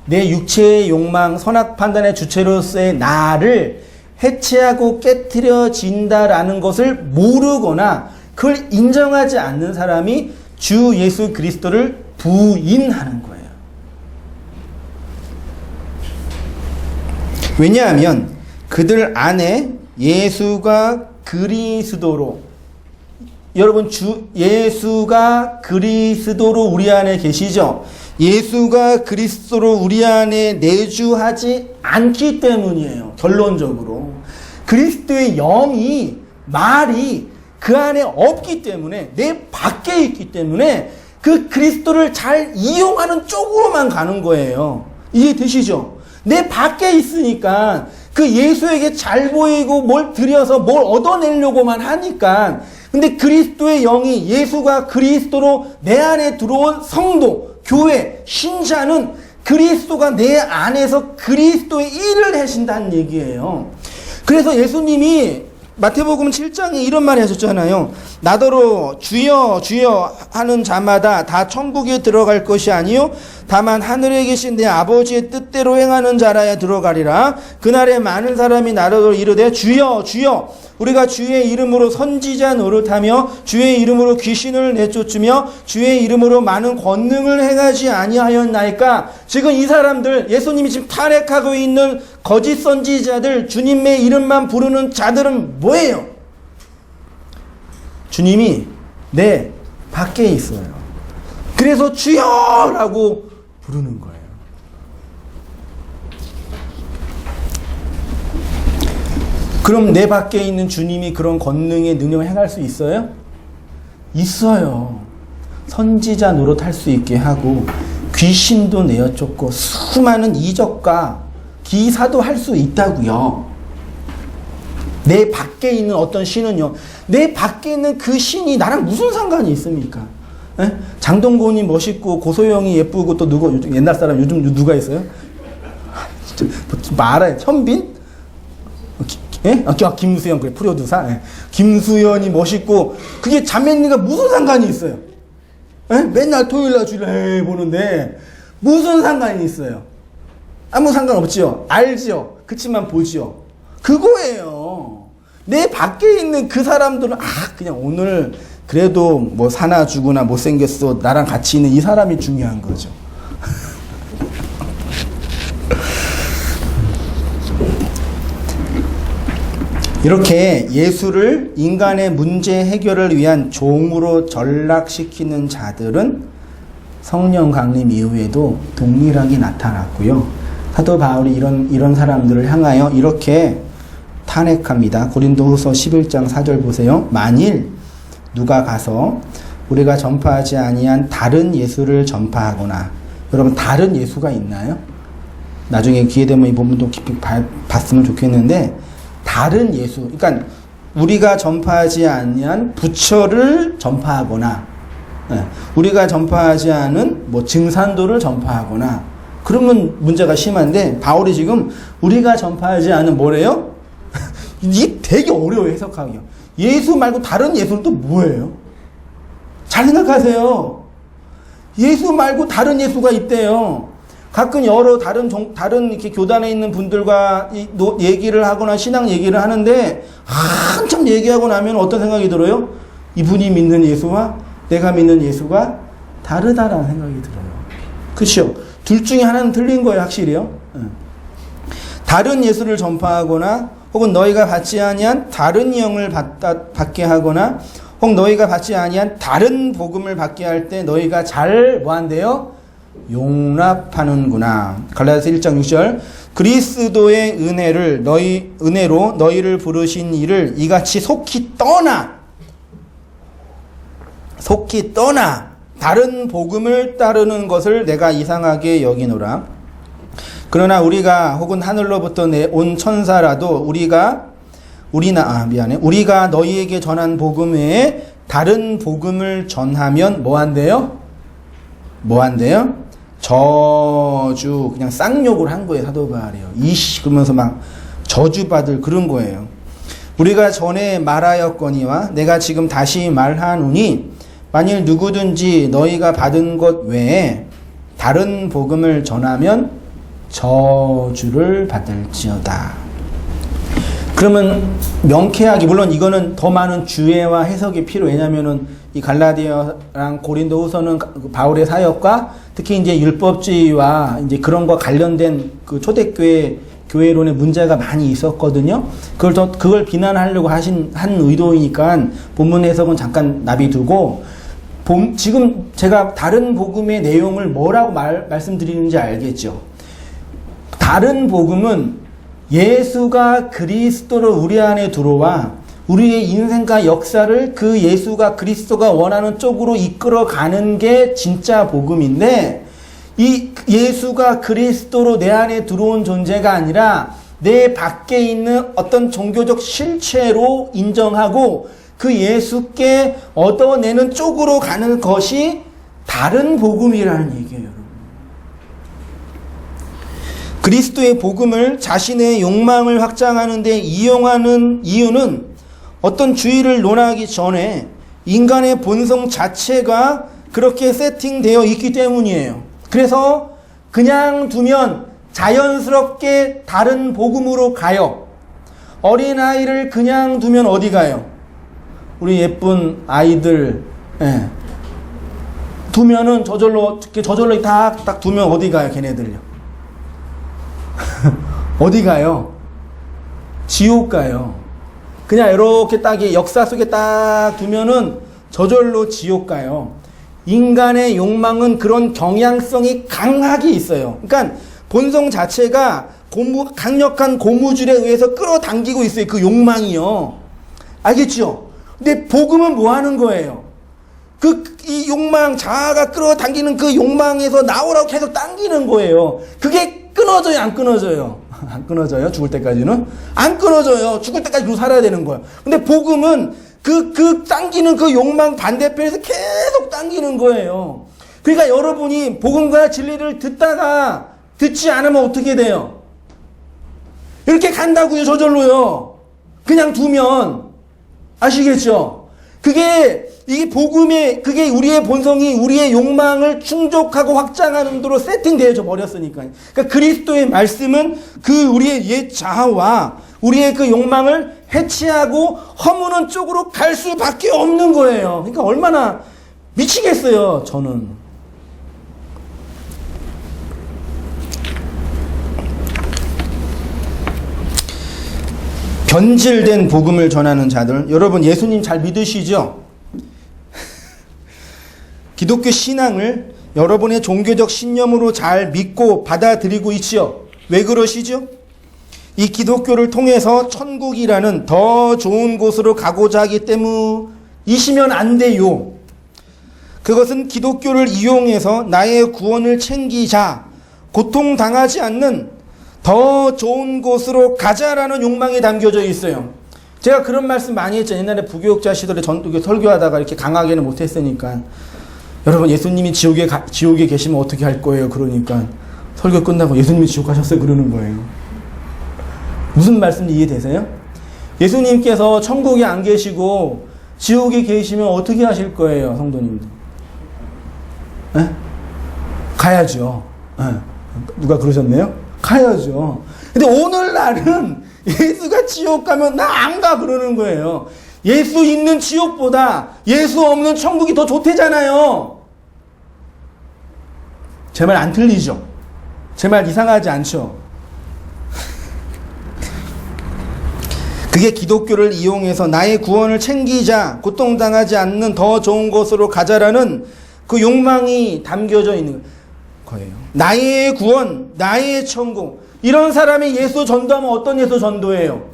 내 육체의 욕망, 선악 판단의 주체로서의 나를 해체하고 깨트려진다라는 것을 모르거나 그걸 인정하지 않는 사람이 주 예수 그리스도를 부인하는 거예요. 왜냐하면 그들 안에 예수가 그리스도로, 여러분 예수가 그리스도로 우리 안에 계시죠? 예수가 그리스도로 우리 안에 내주하지 않기 때문이에요. 결론적으로 그리스도의 영이, 말이 그 안에 없기 때문에, 내 밖에 있기 때문에 그 그리스도를 잘 이용하는 쪽으로만 가는 거예요. 이해되시죠? 내 밖에 있으니까 그 예수에게 잘 보이고 뭘 드려서 뭘 얻어내려고만 하니까. 근데 그리스도의 영이, 예수가 그리스도로 내 안에 들어온 성도, 교회, 신자는 그리스도가 내 안에서 그리스도의 일을 하신다는 얘기예요. 그래서 예수님이 마태복음 7장에 이런 말 하셨잖아요. 나더러 주여 주여 하는 자마다 다 천국에 들어갈 것이 아니요 다만 하늘에 계신 내 아버지의 뜻대로 행하는 자라야 들어가리라. 그날에 많은 사람이 나더러 이르되 주여 주여 우리가 주의 이름으로 선지자 노릇하며 주의 이름으로 귀신을 내쫓으며 주의 이름으로 많은 권능을 행하지 아니하였나이까. 지금 이 사람들, 예수님이 지금 탄핵하고 있는 거짓 선지자들, 주님의 이름만 부르는 자들은 뭐예요? 주님이 내 밖에 있어요. 그래서 주여라고 부르는 거예요. 그럼 내 밖에 있는 주님이 그런 권능의 능력을 행할 수 있어요? 있어요. 선지자 노릇할 수 있게 하고 귀신도 내어쫓고 수많은 이적과 기사도 할 수 있다고요. 내 밖에 있는 어떤 신은요. 내 밖에 있는 그 신이 나랑 무슨 상관이 있습니까? 에? 장동건이 멋있고 고소영이 예쁘고 또 누구 옛날 사람 요즘 누가 있어요? 말해. 현빈? 예? 김수현, 그래, 프로듀서. 예. 김수현이 멋있고, 그게 자매님과 무슨 상관이 있어요? 예? 맨날 토요일날 주일날 보는데, 무슨 상관이 있어요? 아무 상관 없지요? 알지요? 그치만 보지요? 그거예요. 내 밖에 있는 그 사람들은, 그냥 오늘, 그래도 뭐 사나 죽으나 못생겼어. 나랑 같이 있는 이 사람이 중요한 거죠. 이렇게 예수를 인간의 문제 해결을 위한 종으로 전락시키는 자들은 성령 강림 이후에도 동일하게 나타났고요. 사도 바울이 이런 사람들을 향하여 이렇게 탄핵합니다. 고린도후서 11장 4절 보세요. 만일 누가 가서 우리가 전파하지 아니한 다른 예수를 전파하거나, 여러분 다른 예수가 있나요? 나중에 기회 되면 이 부분도 깊이 봤으면 좋겠는데, 다른 예수, 그러니까 우리가 전파하지 않는 부처를 전파하거나, 우리가 전파하지 않은 뭐 증산도를 전파하거나, 그러면 문제가 심한데, 바울이 지금 우리가 전파하지 않은 뭐래요? 이게 되게 어려워요, 해석하기가. 예수 말고 다른 예수는 또 뭐예요? 잘 생각하세요. 예수 말고 다른 예수가 있대요. 가끔 여러 다른 이렇게 교단에 있는 분들과 얘기를 하거나 신앙 얘기를 하는데, 한참 얘기하고 나면 어떤 생각이 들어요? 이분이 믿는 예수와 내가 믿는 예수가 다르다라는 생각이 들어요. 그렇죠? 둘 중에 하나는 틀린 거예요, 확실히요. 다른 예수를 전파하거나, 혹은 너희가 받지 아니한 다른 영을 받게 하거나, 혹 너희가 받지 아니한 다른 복음을 받게 할 때 너희가 잘 뭐한대요? 용납하는구나. 갈라디아서 1장 6절. 그리스도의 은혜로 너희를 부르신 이를 이같이 속히 떠나 다른 복음을 따르는 것을 내가 이상하게 여기노라. 그러나 우리가 혹은 하늘로부터 온 천사라도 우리가 너희에게 전한 복음 외에 다른 복음을 전하면 뭐한대요? 저주, 그냥 쌍욕을 한 거예요, 사도 바울이요. 그러면서 막 저주받을 그런 거예요. 우리가 전에 말하였거니와 내가 지금 다시 말하노니 만일 누구든지 너희가 받은 것 외에 다른 복음을 전하면 저주를 받을지어다. 그러면 명쾌하게, 물론 이거는 더 많은 주의와 해석이 필요해요. 왜냐면은 이 갈라디아랑 고린도후서는 바울의 사역과 특히 이제 율법주의와 이제 그런 거 관련된 그 초대교회 교회론의 문제가 많이 있었거든요. 그걸 비난하려고 한 의도이니까 본문 해석은 잠깐 놔두고, 지금 제가 다른 복음의 내용을 뭐라고 말씀드리는지 알겠죠? 다른 복음은 예수가 그리스도로 우리 안에 들어와 우리의 인생과 역사를 그 예수가 그리스도가 원하는 쪽으로 이끌어가는 게 진짜 복음인데, 이 예수가 그리스도로 내 안에 들어온 존재가 아니라 내 밖에 있는 어떤 종교적 실체로 인정하고 그 예수께 얻어내는 쪽으로 가는 것이 다른 복음이라는 얘기예요, 여러분. 그리스도의 복음을 자신의 욕망을 확장하는 데 이용하는 이유는 어떤 주의를 논하기 전에 인간의 본성 자체가 그렇게 세팅되어 있기 때문이에요. 그래서 그냥 두면 자연스럽게 다른 복음으로 가요. 어린아이를 그냥 두면 어디 가요? 우리 예쁜 아이들, 두면은 저절로 딱 두면 어디 가요, 걔네들요? 어디 가요? 지옥 가요. 그냥 이렇게 딱 역사 속에 딱 두면은 저절로 지옥 가요. 인간의 욕망은 그런 경향성이 강하게 있어요. 그러니까 본성 자체가 강력한 고무줄에 의해서 끌어당기고 있어요. 그 욕망이요. 알겠죠? 근데 복음은 뭐 하는 거예요? 이 욕망, 자아가 끌어당기는 그 욕망에서 나오라고 계속 당기는 거예요. 그게 끊어져요, 안 끊어져요? 안 끊어져요? 죽을 때까지는? 안 끊어져요. 죽을 때까지 그러고 살아야 되는 거예요. 근데 복음은 당기는 그 욕망 반대편에서 계속 당기는 거예요. 그러니까 여러분이 복음과 진리를 듣지 않으면 어떻게 돼요? 이렇게 간다고요, 저절로요. 그냥 두면. 아시겠죠? 이게 그게 우리의 본성이 우리의 욕망을 충족하고 확장하는 대로 세팅되어져 버렸으니까요. 그러니까 그리스도의 말씀은 우리의 옛 자아와 우리의 그 욕망을 해치하고 허무는 쪽으로 갈 수밖에 없는 거예요. 그러니까 얼마나 미치겠어요, 저는. 변질된 복음을 전하는 자들, 여러분 예수님 잘 믿으시죠? 기독교 신앙을 여러분의 종교적 신념으로 잘 믿고 받아들이고 있죠? 왜 그러시죠? 이 기독교를 통해서 천국이라는 더 좋은 곳으로 가고자 하기 때문이시면 안 돼요. 그것은 기독교를 이용해서 나의 구원을 챙기자 고통당하지 않는 더 좋은 곳으로 가자라는 욕망이 담겨져 있어요. 제가 그런 말씀 많이 했죠. 옛날에 부교육자 시절에 설교하다가 이렇게 강하게는 못했으니까. 여러분, 예수님이 지옥에 계시면 어떻게 할 거예요? 그러니까 설교 끝나고 예수님이 지옥 가셨어요? 그러는 거예요. 무슨 말씀인지 이해되세요? 예수님께서 천국에 안 계시고 지옥에 계시면 어떻게 하실 거예요, 성도님들? 에? 가야죠. 에. 누가 그러셨네요? 가야죠. 근데 오늘날은 예수가 지옥 가면 나 안 가 그러는 거예요. 예수 있는 지옥보다 예수 없는 천국이 더 좋대잖아요. 제 말 안 틀리죠? 제 말 이상하지 않죠? 그게 기독교를 이용해서 나의 구원을 챙기자, 고통당하지 않는 더 좋은 곳으로 가자라는 그 욕망이 담겨져 있는 거예요. 나의 구원, 나의 천국. 이런 사람이 예수 전도하면 어떤 예수 전도예요?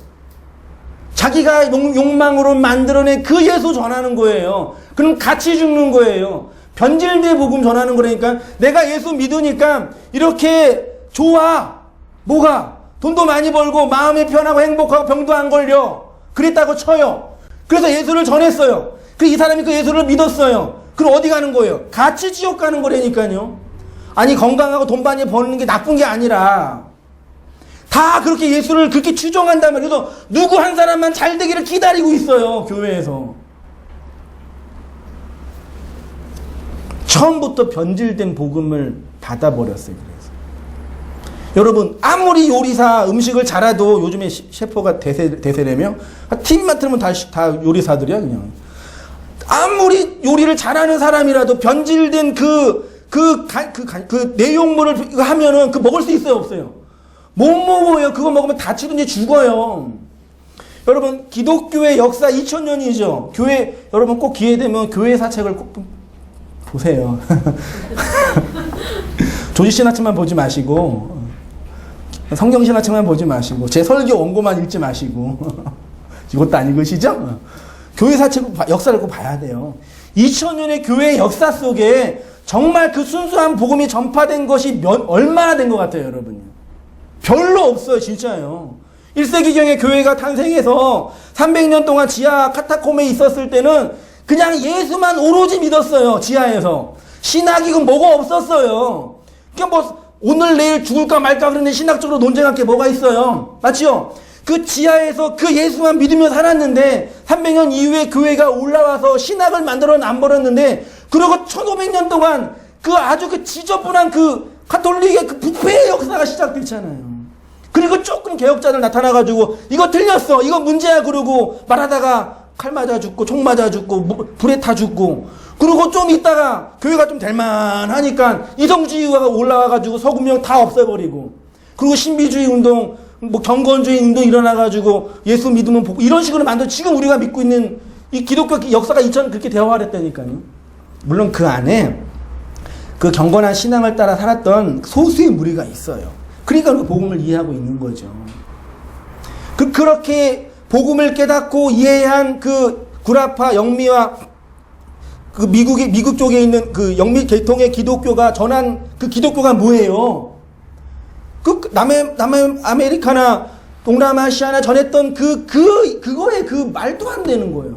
자기가 욕망으로 만들어낸 그 예수 전하는 거예요. 그럼 같이 죽는 거예요. 변질된 복음 전하는 거라니까. 내가 예수 믿으니까 이렇게 좋아. 뭐가? 돈도 많이 벌고 마음이 편하고 행복하고 병도 안 걸려. 그랬다고 쳐요. 그래서 예수를 전했어요. 이 사람이 그 예수를 믿었어요. 그럼 어디 가는 거예요? 같이 지옥 가는 거라니까요. 아니, 건강하고 돈 많이 버는 게 나쁜 게 아니라 다 그렇게 예수를 그렇게 추종한다면, 그래서 누구 한 사람만 잘 되기를 기다리고 있어요, 교회에서. 처음부터 변질된 복음을 닫아버렸어요. 그래서 여러분, 아무리 요리사 음식을 잘해도 요즘에 셰프가 대세라며 TV만 틀면 다 요리사들이야. 그냥 아무리 요리를 잘하는 사람이라도 변질된 그 내용물을 하면은 먹을 수 있어요, 없어요? 못 먹어요. 그거 먹으면 다치든지 죽어요. 여러분, 기독교의 역사 2000년이죠. 교회, 여러분 꼭 기회되면 교회 사책을 꼭 보세요. 조지신화책만 보지 마시고, 성경신화책만 보지 마시고, 제 설교 원고만 읽지 마시고, 이것도 안 읽으시죠? 교회 사책 역사를 꼭 봐야 돼요. 2000년의 교회의 역사 속에 정말 그 순수한 복음이 전파된 것이 얼마나 된 것 같아요, 여러분요? 별로 없어요, 진짜요. 1세기경에 교회가 탄생해서 300년 동안 지하 카타콤에 있었을 때는 그냥 예수만 오로지 믿었어요, 지하에서. 신학이고 뭐가 없었어요. 그러니까 뭐 오늘 내일 죽을까 말까 그러는데 신학적으로 논쟁할 게 뭐가 있어요. 맞죠? 그 지하에서 그 예수만 믿으며 살았는데 300년 이후에 교회가 올라와서 신학을 만들어 안 버렸는데, 그리고 1500년 동안 그 아주 그 지저분한 그 가톨릭의 그 부패의 역사가 시작됐잖아요. 그리고 조금 개혁자들 나타나가지고 이거 틀렸어, 이거 문제야 그러고 말하다가 칼 맞아 죽고 총 맞아 죽고 불에 타 죽고, 그리고 좀 있다가 교회가 좀 될만하니까 이성주의가 올라와가지고 서구명 다 없애버리고, 그리고 신비주의 운동, 뭐 경건주의 운동 일어나가지고 예수 믿으면 복음, 이런 식으로 만들어 지금 우리가 믿고 있는 이 기독교 역사가 2000 그렇게 대화됐다니까요. 물론 그 안에 그 경건한 신앙을 따라 살았던 소수의 무리가 있어요. 그러니까 그 복음을 이해하고 있는 거죠. 그렇게 복음을 깨닫고 이해한 그 구라파 영미와 그 미국 쪽에 있는 그 영미 계통의 기독교가 전한 그 기독교가 뭐예요? 그 남아메리카나 동남아시아나 전했던 그거에 그 말도 안 되는 거예요.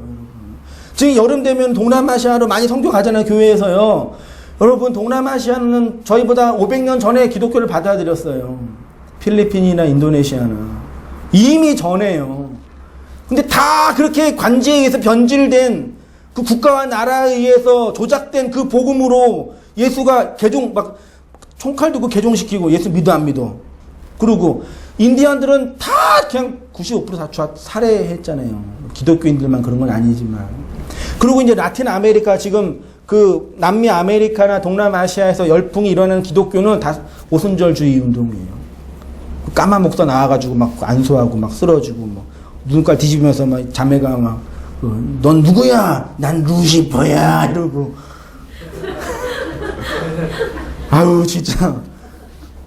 지금 여름 되면 동남아시아로 많이 선교 가잖아요, 교회에서요. 여러분, 동남아시아는 저희보다 500년 전에 기독교를 받아들였어요. 필리핀이나 인도네시아나. 이미 전에요. 근데 다 그렇게 관제에 의해서 변질된 그 국가와 나라에 의해서 조작된 그 복음으로 예수가 막 총칼 들고 개종시키고 예수 믿어 안 믿어. 그리고 인디언들은 다 그냥 95% 다 살해했잖아요. 기독교인들만 그런 건 아니지만. 그리고 이제 라틴 아메리카, 지금 그 남미 아메리카나 동남아시아에서 열풍이 일어나는 기독교는 다 오순절주의 운동이에요. 까만 목사 나와가지고 막 안수하고 막 쓰러지고 막 눈깔 뒤집으면서 막 자매가 막 넌 누구야? 난 루시퍼야 이러고. 아유 진짜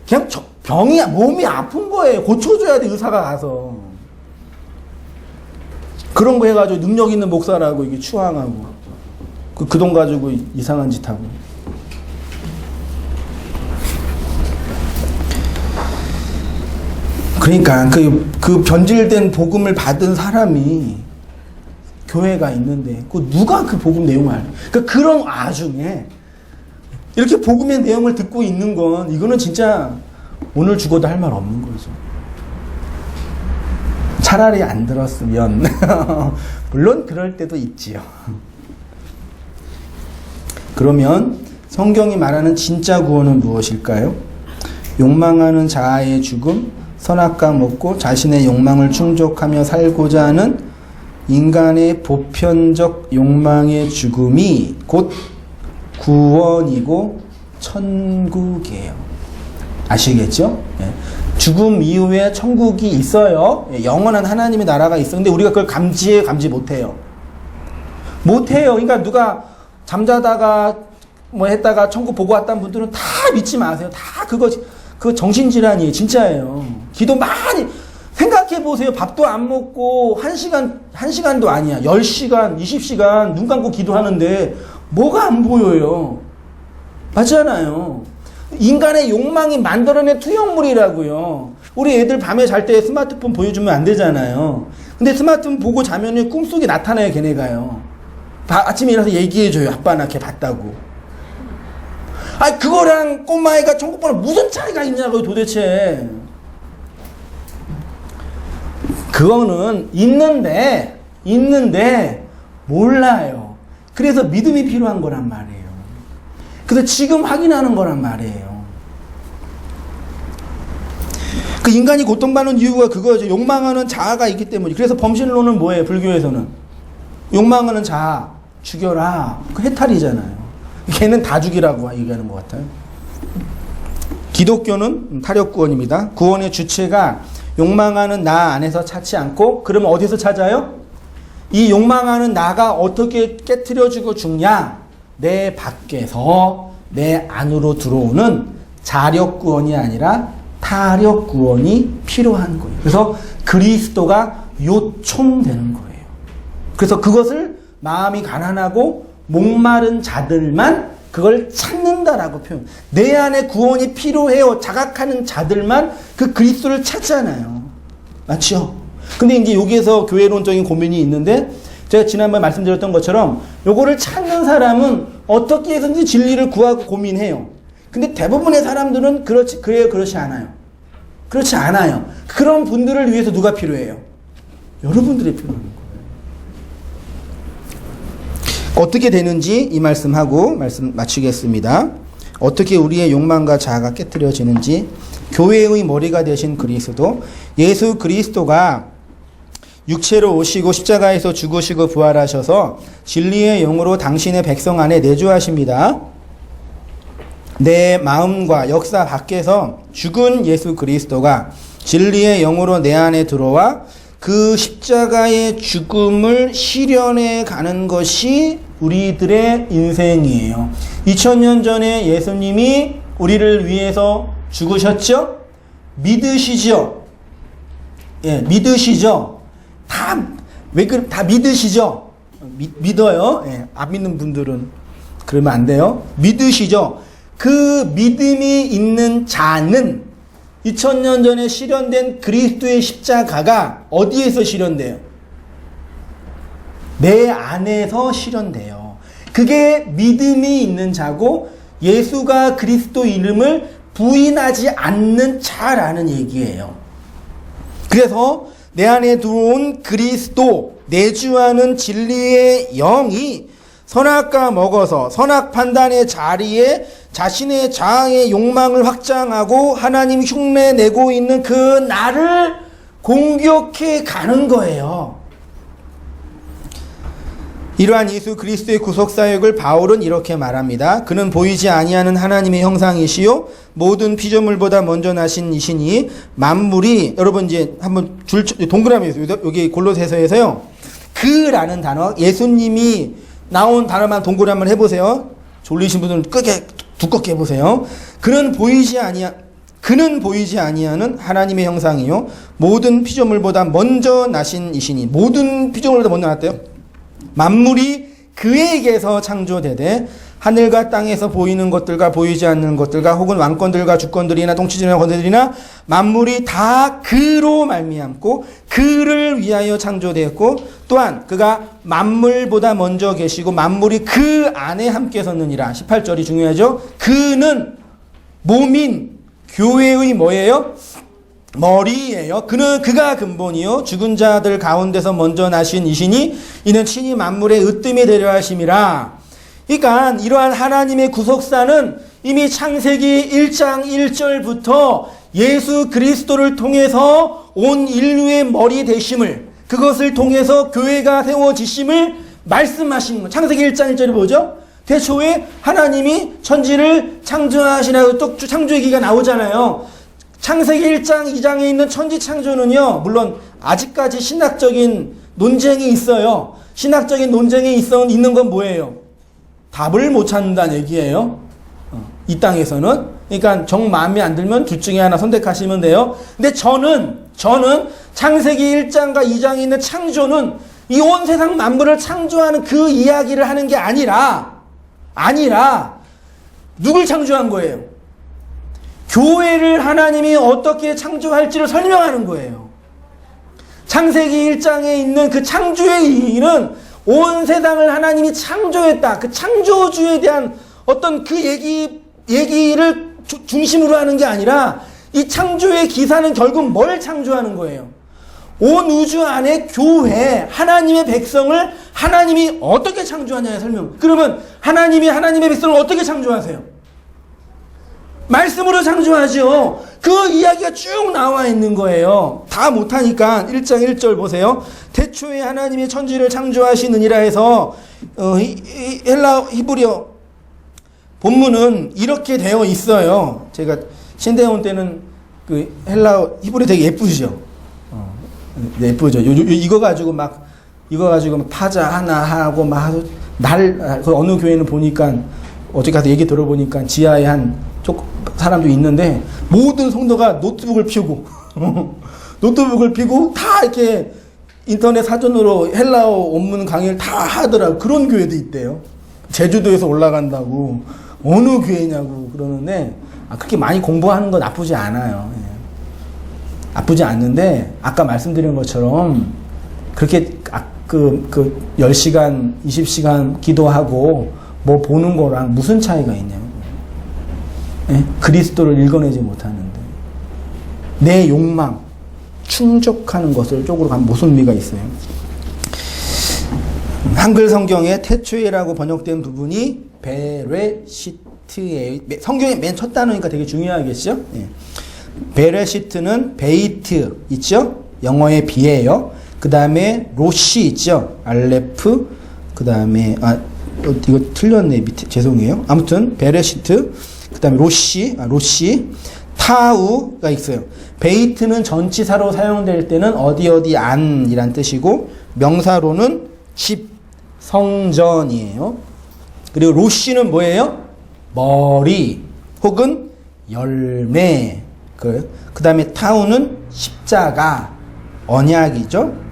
그냥 병이, 몸이 아픈 거예요. 고쳐줘야 돼, 의사가 가서. 그런 거 해가지고 능력 있는 목사라고 이게 추앙하고 그 돈 가지고 이상한 짓 하고. 그러니까 그 변질된 복음을 받은 사람이 교회가 있는데 누가 그 복음 내용을 알아요? 그러니까 그런 와중에 이렇게 복음의 내용을 듣고 있는 건 이거는 진짜 오늘 죽어도 할 말 없는 거죠. 차라리 안 들었으면 물론 그럴 때도 있지요. 그러면 성경이 말하는 진짜 구원은 무엇일까요? 욕망하는 자아의 죽음, 선악과 먹고 자신의 욕망을 충족하며 살고자 하는 인간의 보편적 욕망의 죽음이 곧 구원이고 천국이에요. 아시겠죠? 예. 죽음 이후에 천국이 있어요. 예. 영원한 하나님의 나라가 있어. 근데 우리가 그걸 감지 못해요. 못해요. 그러니까 누가 잠자다가 뭐 했다가 천국 보고 왔다는 분들은 다 믿지 마세요. 다 그거 정신질환이에요. 진짜예요. 기도 많이 생각해 보세요. 밥도 안 먹고 1시간도 아니야. 10시간, 20시간 눈 감고 기도하는데 뭐가 안 보여요. 맞잖아요. 인간의 욕망이 만들어낸 투영물이라고요. 우리 애들 밤에 잘 때 스마트폰 보여주면 안 되잖아요. 근데 스마트폰 보고 자면 꿈속에 나타나요, 걔네가요. 아침에 일어나서 얘기해줘요. 아빠 나 걔 봤다고. 그거랑 꼬마애가 천국 보는 무슨 차이가 있냐고요, 도대체. 그거는 있는데 몰라요. 그래서 믿음이 필요한 거란 말이에요. 그래서 지금 확인하는 거란 말이에요. 그 인간이 고통받는 이유가 그거죠. 욕망하는 자아가 있기 때문에. 그래서 범신론은 뭐예요? 불교에서는 욕망하는 자아 죽여라. 그 해탈이잖아요. 걔는 다 죽이라고 얘기하는 것 같아요. 기독교는 타력구원입니다. 구원의 주체가 욕망하는 나 안에서 찾지 않고 그러면 어디서 찾아요? 이 욕망하는 나가 어떻게 깨트려지고 죽냐? 내 밖에서 내 안으로 들어오는 자력구원이 아니라 타력구원이 필요한 거예요. 그래서 그리스도가 요청되는 거예요. 그래서 그것을 마음이 가난하고 목마른 자들만 그걸 찾는다라고 표현. 내 안에 구원이 필요해요. 자각하는 자들만 그 그리스도를 찾잖아요. 맞죠? 근데 이제 여기에서 교회론적인 고민이 있는데 제가 지난번에 말씀드렸던 것처럼 요거를 찾는 사람은 어떻게 해서든지 진리를 구하고 고민해요. 근데 대부분의 사람들은 그렇지 않아요. 그렇지 않아요. 그런 분들을 위해서 누가 필요해요? 여러분들이 필요한 거예요. 어떻게 되는지 이 말씀하고 말씀 마치겠습니다. 어떻게 우리의 욕망과 자아가 깨트려지는지 교회의 머리가 되신 그리스도, 예수 그리스도가 육체로 오시고 십자가에서 죽으시고 부활하셔서 진리의 영으로 당신의 백성 안에 내주하십니다. 내 마음과 역사 밖에서 죽은 예수 그리스도가 진리의 영으로 내 안에 들어와 그 십자가의 죽음을 실현해 가는 것이 우리들의 인생이에요. 2000년 전에 예수님이 우리를 위해서 죽으셨죠? 믿으시죠? 예, 믿으시죠? 다 믿으시죠? 믿어요? 예, 안 믿는 분들은 그러면 안 돼요. 믿으시죠? 그 믿음이 있는 자는 2000년 전에 실현된 그리스도의 십자가가 어디에서 실현돼요? 내 안에서 실현돼요. 그게 믿음이 있는 자고 예수가 그리스도 이름을 부인하지 않는 자라는 얘기예요. 그래서 내 안에 들어온 그리스도, 내주하는 진리의 영이 선악과 먹어서 선악 판단의 자리에 자신의 자아의 욕망을 확장하고 하나님 흉내 내고 있는 그 나를 공격해 가는 거예요. 이러한 예수 그리스도의 구속사역을 바울은 이렇게 말합니다. 그는 보이지 아니하는 하나님의 형상이시요 모든 피조물보다 먼저 나신 이시니 만물이, 여러분 이제 한번 동그라미에서 여기 골로새서에서요, 그라는 단어, 예수님이 나온 단어만 동그라미 한번 해보세요. 졸리신 분들은 두껍게 해보세요. 그는 보이지 아니하는 하나님의 형상이요 모든 피조물보다 먼저 나신 이시니, 모든 피조물보다 먼저 났대요. 만물이 그에게서 창조되되 하늘과 땅에서 보이는 것들과 보이지 않는 것들과 혹은 왕권들과 주권들이나 통치들이나 권세들이나 만물이 다 그로 말미암고 그를 위하여 창조되었고 또한 그가 만물보다 먼저 계시고 만물이 그 안에 함께 섰느니라. 18절이 중요하죠. 그는 몸인 교회의 뭐예요? 머리예요. 그가 근본이요 죽은 자들 가운데서 먼저 나신 이시니 이는 친히 만물의 으뜸이 되려 하심이라. 그러니까 이러한 하나님의 구속사는 이미 창세기 1장 1절부터 예수 그리스도를 통해서 온 인류의 머리 되심을, 그것을 통해서 교회가 세워지심을 말씀하신 거예요. 창세기 1장 1절이 뭐죠? 태초에 하나님이 천지를 창조하시라고 또 창조 얘기가 나오잖아요. 창세기 1장 2장에 있는 천지 창조는요, 물론 아직까지 신학적인 논쟁이 있어요. 신학적인 논쟁이 있는 건 뭐예요? 답을 못 찾는다는 얘기예요. 이 땅에서는. 그러니까 정 마음에 안 들면 둘 중에 하나 선택하시면 돼요. 근데 저는 창세기 1장과 2장에 있는 창조는 이 온 세상 만물을 창조하는 그 이야기를 하는 게 아니라 누굴 창조한 거예요? 교회를 하나님이 어떻게 창조할지를 설명하는 거예요. 창세기 1장에 있는 그 창조의 의의는 온 세상을 하나님이 창조했다. 그 창조주에 대한 어떤 그 얘기를 중심으로 하는 게 아니라 이 창조의 기사는 결국 뭘 창조하는 거예요? 온 우주 안에 교회, 하나님의 백성을 하나님이 어떻게 창조하냐의 설명. 그러면 하나님이 하나님의 백성을 어떻게 창조하세요? 말씀으로 창조하죠. 그 이야기가 쭉 나와 있는 거예요. 다 못하니까 1장 1절 보세요. 태초에 하나님이 천지를 창조하시느니라 해서 헬라 히브리어 본문은 이렇게 되어 있어요. 제가 신대원 때는 그 헬라 히브리 되게 예쁘죠. 예쁘죠. 이거 가지고 막 타자 하나 하고 막 그 어느 교회는 보니까 어제 가서 얘기 들어보니까 지하에 한 사람도 있는데 모든 성도가 노트북을 펴고 다 이렇게 인터넷 사전으로 헬라어 원문 강의를 다 하더라고. 그런 교회도 있대요. 제주도에서 올라간다고. 어느 교회냐고 그러는데 그렇게 많이 공부하는 건 나쁘지 않아요. 나쁘지 않는데 아까 말씀드린 것처럼 그렇게 그 10시간 20시간 기도하고 뭐 보는 거랑 무슨 차이가 있냐고. 그리스도를 읽어내지 못하는데 내 욕망 충족하는 것을 쪽으로 가면 무슨 의미가 있어요? 한글 성경에 태초에라고 번역된 부분이 베레시트예요. 성경의 맨 첫 단어니까 되게 중요하겠죠? 베레시트는 베이트 있죠? 영어의 비예요. 그 다음에 로시 있죠? 알레프. 그 다음에 이거 틀렸네. 밑에 죄송해요. 아무튼 베레시트. 그 다음에 로시, 타우가 있어요. 베이트는 전치사로 사용될 때는 어디 안이란 뜻이고, 명사로는 집, 성전이에요. 그리고 로시는 뭐예요? 머리, 혹은 열매. 그 다음에 타우는 십자가, 언약이죠.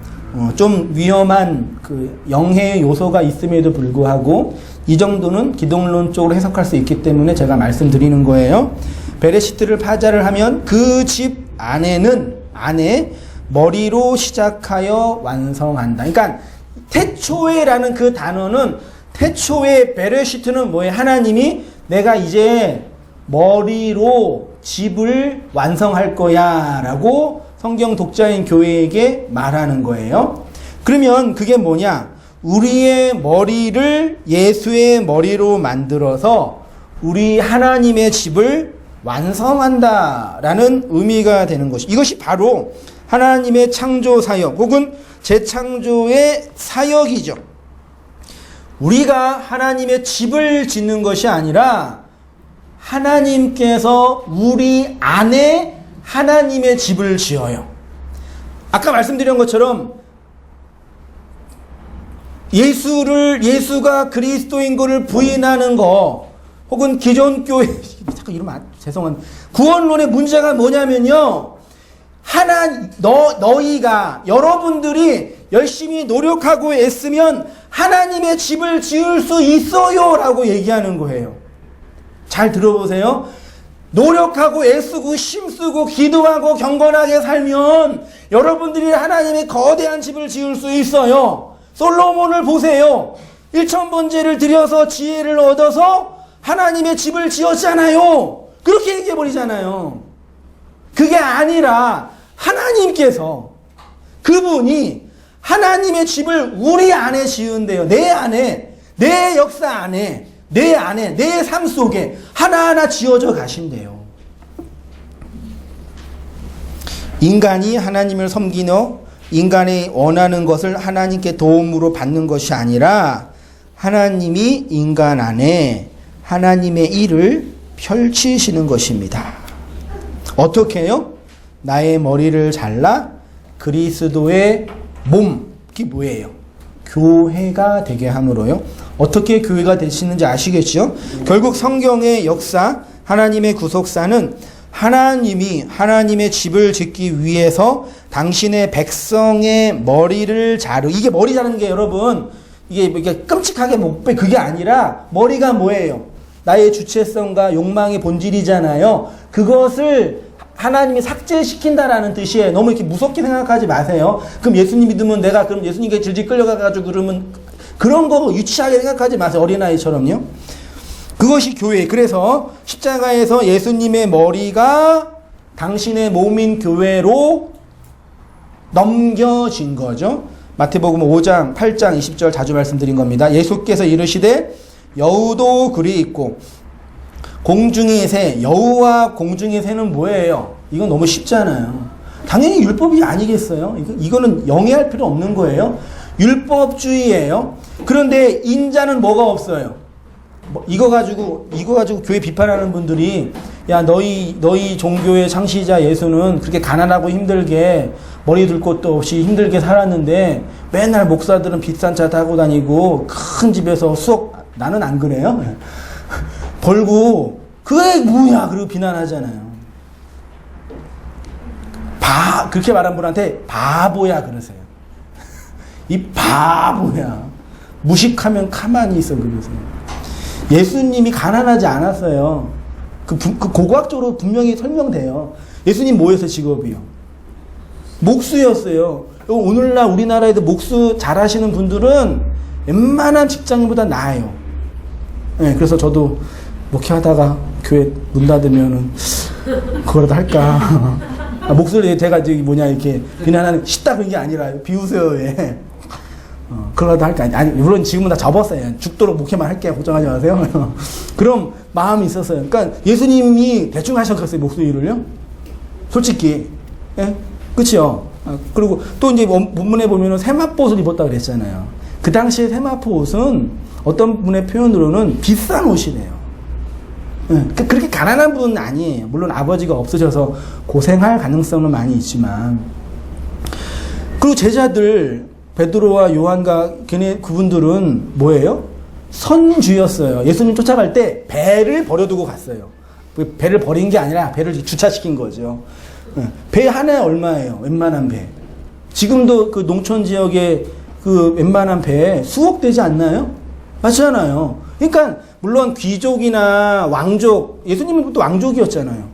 좀 위험한 그 영해의 요소가 있음에도 불구하고, 이 정도는 기독론적으로 해석할 수 있기 때문에 제가 말씀드리는 거예요. 베레시트를 파자를 하면 그 집 안에 머리로 시작하여 완성한다. 그러니까 태초에라는 그 단어는 태초에 베레시트는 뭐예요? 하나님이 내가 이제 머리로 집을 완성할 거야 라고 성경 독자인 교회에게 말하는 거예요. 그러면 그게 뭐냐? 우리의 머리를 예수의 머리로 만들어서 우리 하나님의 집을 완성한다라는 의미가 되는 것이, 이것이 바로 하나님의 창조 사역 혹은 재창조의 사역이죠. 우리가 하나님의 집을 짓는 것이 아니라 하나님께서 우리 안에 하나님의 집을 지어요. 아까 말씀드린 것처럼 예수가 그리스도인 것을 부인하는 거, 혹은 기존 교회, 잠깐 이러면 죄송한, 구원론의 문제가 뭐냐면요. 너희가, 여러분들이 열심히 노력하고 애쓰면 하나님의 집을 지을 수 있어요 라고 얘기하는 거예요. 잘 들어보세요. 노력하고 애쓰고 힘쓰고 기도하고 경건하게 살면 여러분들이 하나님의 거대한 집을 지을 수 있어요. 솔로몬을 보세요. 1000번제를 드려서 지혜를 얻어서 하나님의 집을 지었잖아요. 그렇게 얘기해버리잖아요. 그게 아니라 하나님께서 그분이 하나님의 집을 우리 안에 지은대요. 내 안에, 내 역사 안에, 내 안에, 내 삶 속에 하나하나 지어져 가신대요. 인간이 하나님을 섬기며 인간이 원하는 것을 하나님께 도움으로 받는 것이 아니라 하나님이 인간 안에 하나님의 일을 펼치시는 것입니다. 어떻게 해요? 나의 머리를 잘라 그리스도의 몸, 그게 뭐예요? 교회가 되게 함으로요. 어떻게 교회가 되시는지 아시겠죠? 결국 성경의 역사, 하나님의 구속사는 하나님이 하나님의 집을 짓기 위해서 당신의 백성의 머리를 이게 머리 자르는 게 여러분, 이게 끔찍하게 못 빼. 그게 아니라 머리가 뭐예요? 나의 주체성과 욕망의 본질이잖아요. 그것을 하나님이 삭제시킨다라는 뜻이에요. 너무 이렇게 무섭게 생각하지 마세요. 그럼 예수님 믿으면 내가 그럼 예수님께 질질 끌려가가지고 그러면 그런 거 유치하게 생각하지 마세요. 어린아이처럼요. 그것이 교회. 그래서 십자가에서 예수님의 머리가 당신의 몸인 교회로 넘겨진 거죠. 마태복음 5장, 8장, 20절 자주 말씀드린 겁니다. 예수께서 이르시되 여우도 글이 있고 공중의 새, 여우와 공중의 새는 뭐예요? 이건 너무 쉽잖아요. 당연히 율법이 아니겠어요? 이거는 영해할 필요 없는 거예요. 율법주의예요. 그런데 인자는 뭐가 없어요? 이거 가지고 교회 비판하는 분들이 야 너희 종교의 창시자 예수는 그렇게 가난하고 힘들게 머리 둘 곳도 없이 힘들게 살았는데 맨날 목사들은 비싼 차 타고 다니고 큰 집에서 나는 안 그래요? 벌고 그게 뭐야? 그리고 비난하잖아요. 그렇게 말한 분한테 바보야 그러세요. 이 바보야. 무식하면 가만히 있어 그러세요. 예수님이 가난하지 않았어요. 그 고고학적으로 분명히 설명돼요. 예수님 뭐였어요? 직업이요? 목수였어요. 오늘날 우리나라에도 목수 잘하시는 분들은 웬만한 직장인보다 나아요. 네, 그래서 저도 목회하다가 교회 문 닫으면은 그거라도 할까. 목소리 제가 이렇게 비난하는 쉽다 그런 게 아니라 비우세요. 왜? 그러라도 할까. 아니 물론 지금은 다 접었어요. 죽도록 목회만 할게요. 걱정하지 마세요. 그럼 마음이 있었어요. 그러니까 예수님이 대충 하셨겠어요. 목수 일을요? 솔직히. 예? 그치요? 그리고 또 이제 본문에 보면은 세마포 옷을 입었다 그랬잖아요. 그 당시에 세마포 옷은 어떤 분의 표현으로는 비싼 옷이래요. 그렇게 가난한 분은 아니에요. 물론 아버지가 없으셔서 고생할 가능성은 많이 있지만. 그리고 제자들 베드로와 요한과 그분들은 뭐예요? 선주였어요. 예수님 쫓아갈 때 배를 버려두고 갔어요. 배를 버린 게 아니라 배를 주차시킨 거죠. 배 하나에 얼마예요? 웬만한 배. 지금도 그 농촌 지역에 그 웬만한 배에 수억 되지 않나요? 맞잖아요. 그러니까 물론 귀족이나 왕족, 예수님은 또 왕족이었잖아요.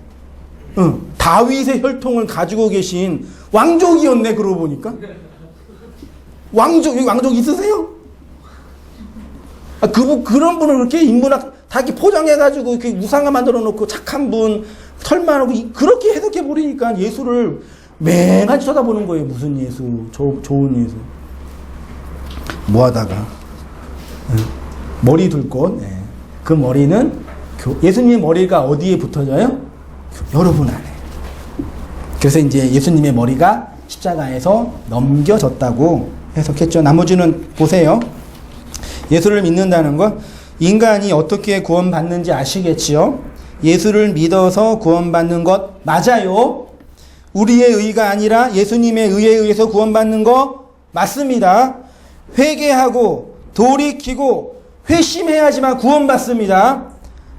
다윗의 혈통을 가지고 계신 왕족이었네. 그러고 보니까 왕족 있으세요? 그런 분을 그렇게 인문학 다 이렇게 포장해가지고 이렇게 우상화 만들어 놓고 착한 분 설만하고 그렇게 해석해 버리니까 예수를 맹하게 쳐다보는 거예요. 무슨 예수? 좋은 예수. 뭐 하다가 머리 둘 곳. 네. 그 머리는 예수님의 머리가 어디에 붙어져요? 여러분 안에. 그래서 이제 예수님의 머리가 십자가에서 넘겨졌다고 해석했죠. 나머지는 보세요. 예수를 믿는다는 건 인간이 어떻게 구원받는지 아시겠지요? 예수를 믿어서 구원받는 것 맞아요. 우리의 의가 아니라 예수님의 의에 의해서 구원받는 거 맞습니다. 회개하고 돌이키고 회심해야지만 구원받습니다.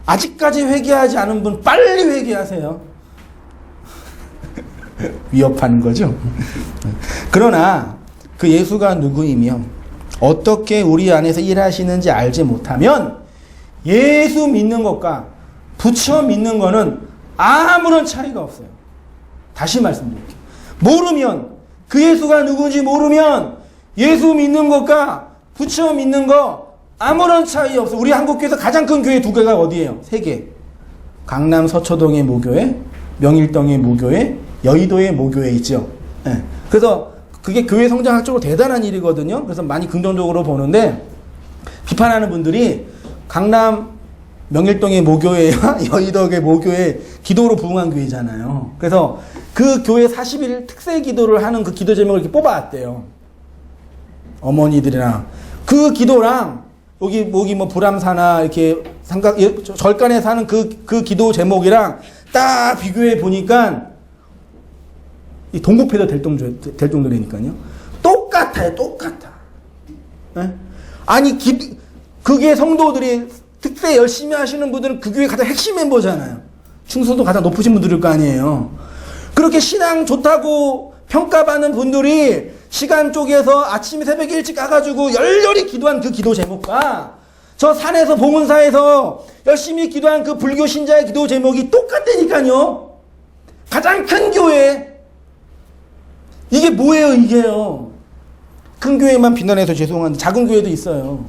아직까지 회개하지 않은 분 빨리 회개하세요. 위협하는 거죠. 그러나 그 예수가 누구이며 어떻게 우리 안에서 일하시는지 알지 못하면 예수 믿는 것과 부처 믿는 거는 아무런 차이가 없어요. 다시 말씀드릴게요. 모르면, 그 예수가 누군지 모르면 예수 믿는 것과 부처 믿는 거 아무런 차이 없어요. 우리 한국교회에서 가장 큰 교회 두 개가 어디예요? 세 개. 강남 서초동의 모교회, 명일동의 모교회, 여의도의 모교회 있죠. 네. 그래서 그게 교회 성장학적으로 대단한 일이거든요. 그래서 많이 긍정적으로 보는데, 비판하는 분들이 강남 명일동의 모교회와 여의도의 모교회 기도로 부흥한 교회잖아요. 그래서 그 교회 40일 특세 기도를 하는 그 기도 제목을 이렇게 뽑아왔대요. 어머니들이랑. 그 기도랑 여기 뭐 불암사나 이렇게 절간에 사는 그 기도 제목이랑 딱 비교해 보니까 이 동국패도 될 정도라니까요. 똑같아요. 똑같아. 네? 아니 그게 성도들이 특세 열심히 하시는 분들은 그 교회 가장 핵심 멤버잖아요. 충성도 가장 높으신 분들일 거 아니에요. 그렇게 신앙 좋다고 평가받는 분들이 시간 쪼개서 아침 새벽에 일찍 가가지고 열렬히 기도한 그 기도 제목과 저 산에서 봉은사에서 열심히 기도한 그 불교 신자의 기도 제목이 똑같다니까요. 가장 큰 교회. 이게 뭐예요, 이게요. 큰 교회만 비난해서 죄송한데 작은 교회도 있어요.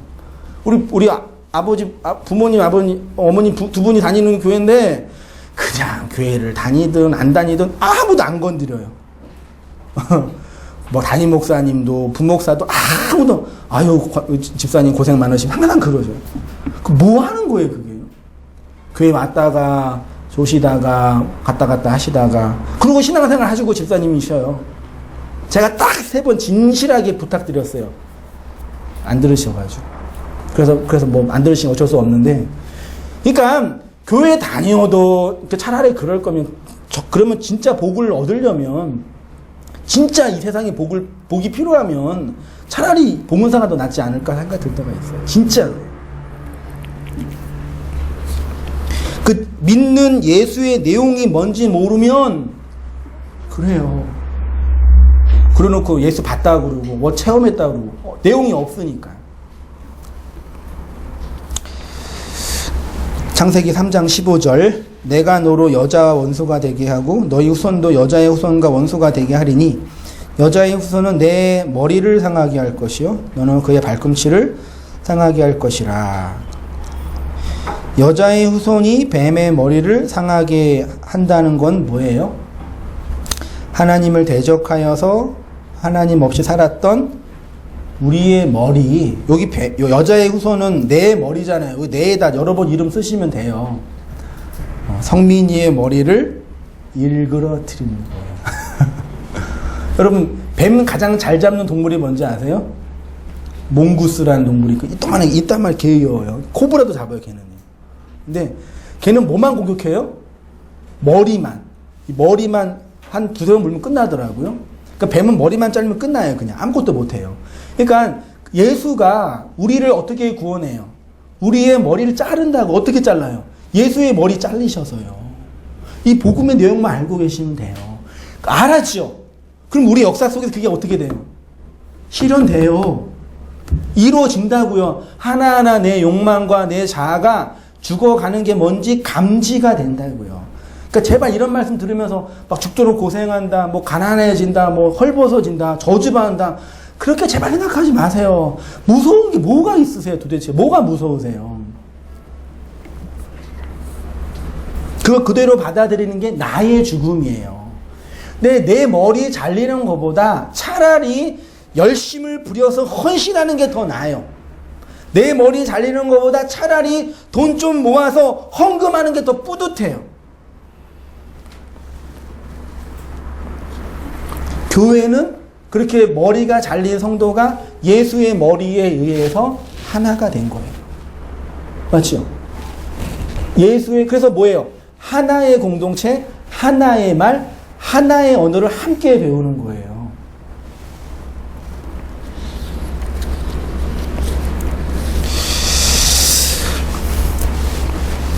우리 아버지, 부모님, 아버님, 어머님 두 분이 다니는 교회인데 그냥 교회를 다니든 안 다니든 아무도 안 건드려요. 뭐 담임 목사님도 부목사도 아무도 아유 집사님 고생 많으시고 항상 그러죠. 그 뭐 하는 거예요 그게? 교회 왔다가 조시다가 갔다 하시다가 그러고 신앙생활 하시고 집사님이셔요. 제가 딱 3번 진실하게 부탁드렸어요. 안 들으셔가지고. 그래서 뭐 안 들으시면 어쩔 수 없는데, 그러니까 교회 다녀도 차라리 그럴 거면 그러면 진짜 복을 얻으려면, 진짜 이 세상에 복이 필요하면 차라리 봉은사가 더 낫지 않을까 생각이 들 때가 있어요. 진짜. 그 믿는 예수의 내용이 뭔지 모르면 그래요. 그래놓고 예수 봤다고 그러고 뭐 체험했다고 그러고 내용이 없으니까. 창세기 3장 15절 내가 너로 여자와 원수가 되게 하고 너희 후손도 여자의 후손과 원수가 되게 하리니 여자의 후손은 내 머리를 상하게 할 것이요 너는 그의 발꿈치를 상하게 할 것이라. 여자의 후손이 뱀의 머리를 상하게 한다는 건 뭐예요? 하나님을 대적하여서 하나님 없이 살았던 우리의 머리, 여기 여자의 후손은 내 머리잖아요. 내에다 여러 번 이름 쓰시면 돼요. 성민이의 머리를 일그러뜨리는 거예요. 여러분, 뱀 가장 잘 잡는 동물이 뭔지 아세요? 몽구스라는 동물이 있고, 이따만 개여요. 코브라도 잡아요, 걔는. 근데 걔는 뭐만 공격해요? 머리만. 머리만 한 두세 번 물면 끝나더라고요. 그러니까 뱀은 머리만 자르면 끝나요. 그냥 아무것도 못해요. 그러니까 예수가 우리를 어떻게 구원해요? 우리의 머리를 자른다고. 어떻게 잘라요? 예수의 머리 잘리셔서요. 이 복음의 내용만 알고 계시면 돼요. 알았죠? 그럼 우리 역사 속에서 그게 어떻게 돼요? 실현돼요. 이루어진다고요. 하나하나 내 욕망과 내 자아가 죽어가는 게 뭔지 감지가 된다고요. 그러니까 제발 이런 말씀 들으면서 막 죽도록 고생한다, 뭐 가난해진다, 뭐 헐벗어진다, 저주받는다, 그렇게 제발 생각하지 마세요. 무서운 게 뭐가 있으세요 도대체? 뭐가 무서우세요? 그거 그대로 받아들이는 게 나의 죽음이에요. 근데 내 머리 잘리는 것보다 차라리 열심을 부려서 헌신하는 게 더 나아요. 내 머리 잘리는 것보다 차라리 돈 좀 모아서 헌금하는 게 더 뿌듯해요. 교회는 그렇게 머리가 잘린 성도가 예수의 머리에 의해서 하나가 된 거예요. 맞죠? 그래서 뭐예요? 하나의 공동체, 하나의 말, 하나의 언어를 함께 배우는 거예요.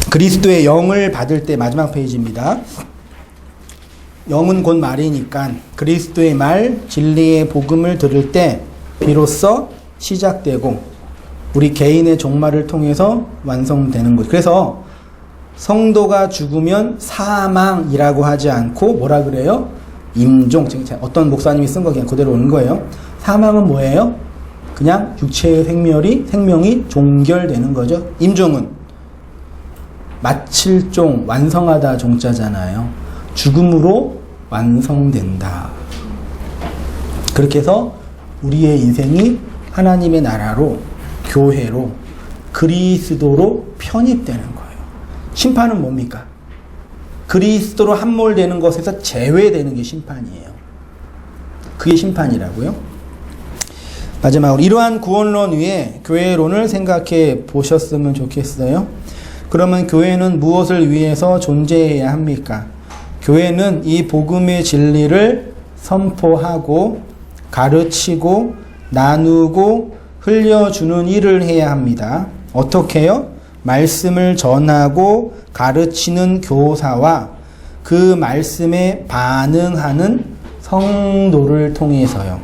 그리스도의 영을 받을 때 마지막 페이지입니다. 영은 곧 말이니까 그리스도의 말, 진리의 복음을 들을 때 비로소 시작되고 우리 개인의 종말을 통해서 완성되는 것. 그래서 성도가 죽으면 사망이라고 하지 않고 뭐라 그래요? 임종. 어떤 목사님이 쓴 거 그냥 그대로 오는 거예요. 사망은 뭐예요? 그냥 육체의 생명이 종결되는 거죠. 임종은 마칠 종, 완성하다 종자잖아요. 죽음으로 완성된다. 그렇게 해서 우리의 인생이 하나님의 나라로, 교회로, 그리스도로 편입되는 거예요. 심판은 뭡니까? 그리스도로 함몰되는 것에서 제외되는 게 심판이에요. 그게 심판이라고요. 마지막으로 이러한 구원론 위에 교회론을 생각해 보셨으면 좋겠어요. 그러면 교회는 무엇을 위해서 존재해야 합니까? 교회는 이 복음의 진리를 선포하고 가르치고 나누고 흘려주는 일을 해야 합니다. 어떻게요? 말씀을 전하고 가르치는 교사와 그 말씀에 반응하는 성도를 통해서요.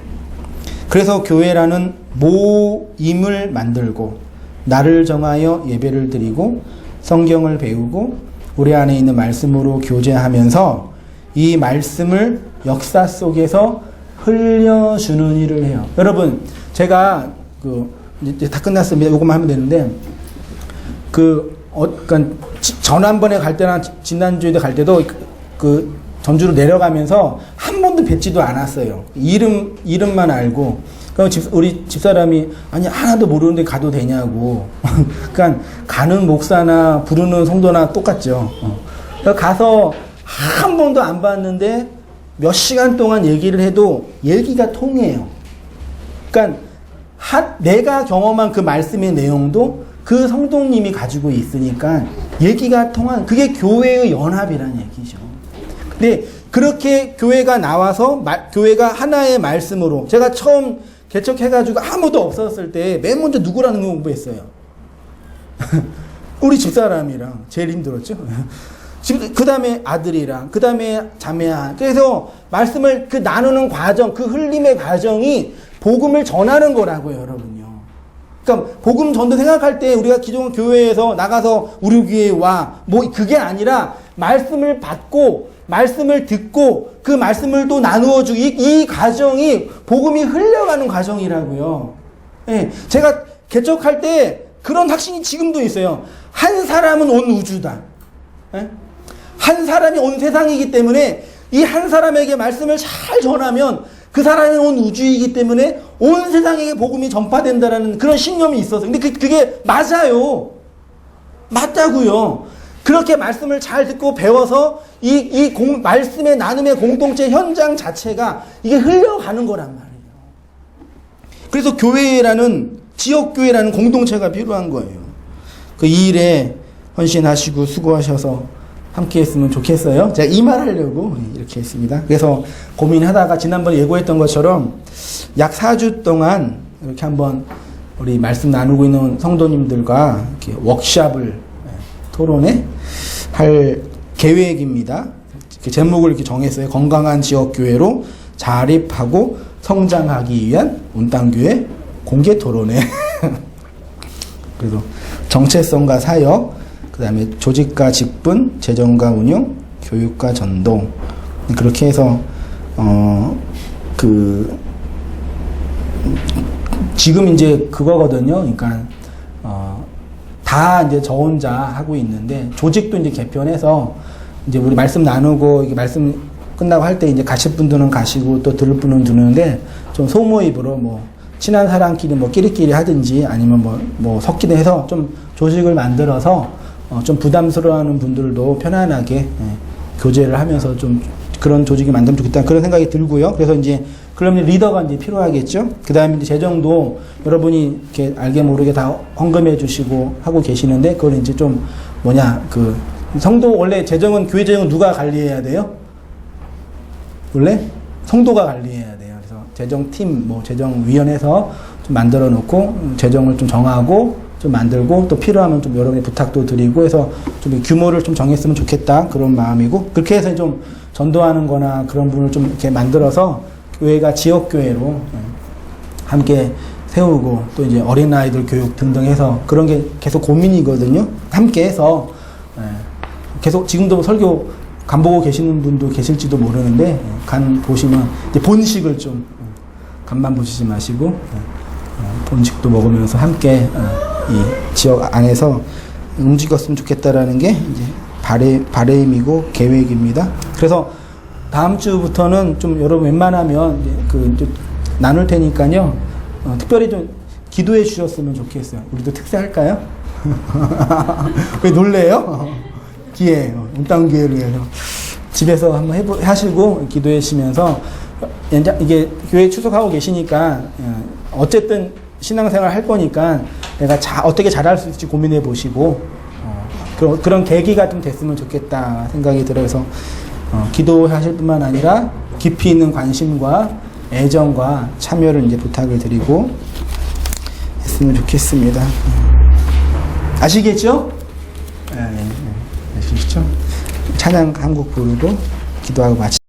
그래서 교회라는 모임을 만들고 날을 정하여 예배를 드리고 성경을 배우고 우리 안에 있는 말씀으로 교제하면서 이 말씀을 역사 속에서 흘려주는 일을 해요. 여러분, 제가 이제 다 끝났습니다. 이것만 하면 되는데 그러니까 전한번에 갈 때나 지난주에 갈 때도 전주로 내려가면서 한 번도 뵙지도 않았어요. 이름만 알고. 그럼 우리 집사람이 아니 하나도 모르는데 가도 되냐고. 그러니까 가는 목사나 부르는 성도나 똑같죠. 가서 한 번도 안 봤는데 몇 시간 동안 얘기를 해도 얘기가 통해요. 그러니까 내가 경험한 그 말씀의 내용도 그 성도님이 가지고 있으니까 얘기가 통한, 그게 교회의 연합이라는 얘기죠. 근데 그렇게 교회가 나와서 교회가 하나의 말씀으로, 제가 처음 개척해가지고 아무도 없었을 때 맨 먼저 누구라는 거 공부했어요. 우리 집사람이랑 제일 힘들었죠. 그 다음에 아들이랑, 그 다음에 자매랑. 그래서 말씀을 나누는 과정, 그 흘림의 과정이 복음을 전하는 거라고요, 여러분요. 그러니까 복음 전도 생각할 때 우리가 기존 교회에서 나가서 우리 교회에 와, 그게 아니라 말씀을 받고 말씀을 듣고 그 말씀을 또 나누어 주고 이 과정이 복음이 흘려가는 과정이라고요. 예, 제가 개척할 때 그런 확신이 지금도 있어요. 한 사람은 온 우주다. 예? 한 사람이 온 세상이기 때문에 이 한 사람에게 말씀을 잘 전하면 그 사람이 온 우주이기 때문에 온 세상에게 복음이 전파된다라는 그런 신념이 있어서. 근데 그게 맞아요. 맞다고요. 그렇게 말씀을 잘 듣고 배워서 말씀의 나눔의 공동체 현장 자체가 이게 흘러가는 거란 말이에요. 그래서 교회라는, 지역교회라는 공동체가 필요한 거예요. 이 일에 헌신하시고 수고하셔서 함께 했으면 좋겠어요. 제가 이 말 하려고 이렇게 했습니다. 그래서 고민하다가 지난번에 예고했던 것처럼 약 4주 동안 이렇게 한번 우리 말씀 나누고 있는 성도님들과 이렇게 워크숍을 토론회 할 계획입니다. 제목을 이렇게 정했어요. 건강한 지역교회로 자립하고 성장하기 위한 온땅교회 공개 토론회. 그래서 정체성과 사역, 그 다음에 조직과 직분, 재정과 운영, 교육과 전도. 그렇게 해서, 지금 이제 그거거든요. 그러니까, 다 이제 저 혼자 하고 있는데, 조직도 이제 개편해서, 이제 우리 말씀 나누고, 이게 말씀 끝나고 할 때 이제 가실 분들은 가시고, 또 들을 분은 듣는데, 좀 소모임으로 친한 사람끼리 끼리끼리 하든지, 아니면 섞기도 해서 좀 조직을 만들어서, 좀 부담스러워하는 분들도 편안하게 교제를 하면서 좀 그런 조직이 만들면 좋겠다, 그런 생각이 들고요. 그래서 이제 그러면 리더가 이제 필요하겠죠. 그 다음에 이제 재정도 여러분이 이렇게 알게 모르게 다 헌금해 주시고 하고 계시는데, 그걸 이제 좀 성도, 원래 재정은, 교회 재정은 누가 관리해야 돼요? 원래 성도가 관리해야 돼요. 그래서 재정팀, 재정위원회에서 좀 만들어 놓고 재정을 좀 정하고 좀 만들고 또 필요하면 좀 여러분의 부탁도 드리고 해서 좀 규모를 좀 정했으면 좋겠다 그런 마음이고 그렇게 해서 좀 전도하는 거나 그런 부분을 좀 이렇게 만들어서 교회가 지역교회로 함께 세우고 또 이제 어린아이들 교육 등등 해서 그런 게 계속 고민이거든요. 함께 해서 계속 지금도 설교 간 보고 계시는 분도 계실지도 모르는데 간 보시면 이제 본식을 좀 간만 보시지 마시고 본식도 먹으면서 함께 이 지역 안에서 움직였으면 좋겠다라는 게 이제 바램이고 계획입니다. 그래서 다음 주부터는 좀 여러분 웬만하면 이제 나눌 테니까요. 특별히 좀 기도해 주셨으면 좋겠어요. 우리도 특세할까요? 왜 놀래요? 기회, 운땅 기회를 위해서 집에서 한번 하시고 기도해 주시면서 이게 교회 추석하고 계시니까 어쨌든 신앙생활 할 거니까 내가 어떻게 잘할 수 있을지 고민해 보시고 그런 계기가 좀 됐으면 좋겠다 생각이 들어서 기도하실 뿐만 아니라 깊이 있는 관심과 애정과 참여를 이제 부탁을 드리고 했으면 좋겠습니다. 아시겠죠? 아시겠죠? 찬양 한 곡 부르고 기도하고 마치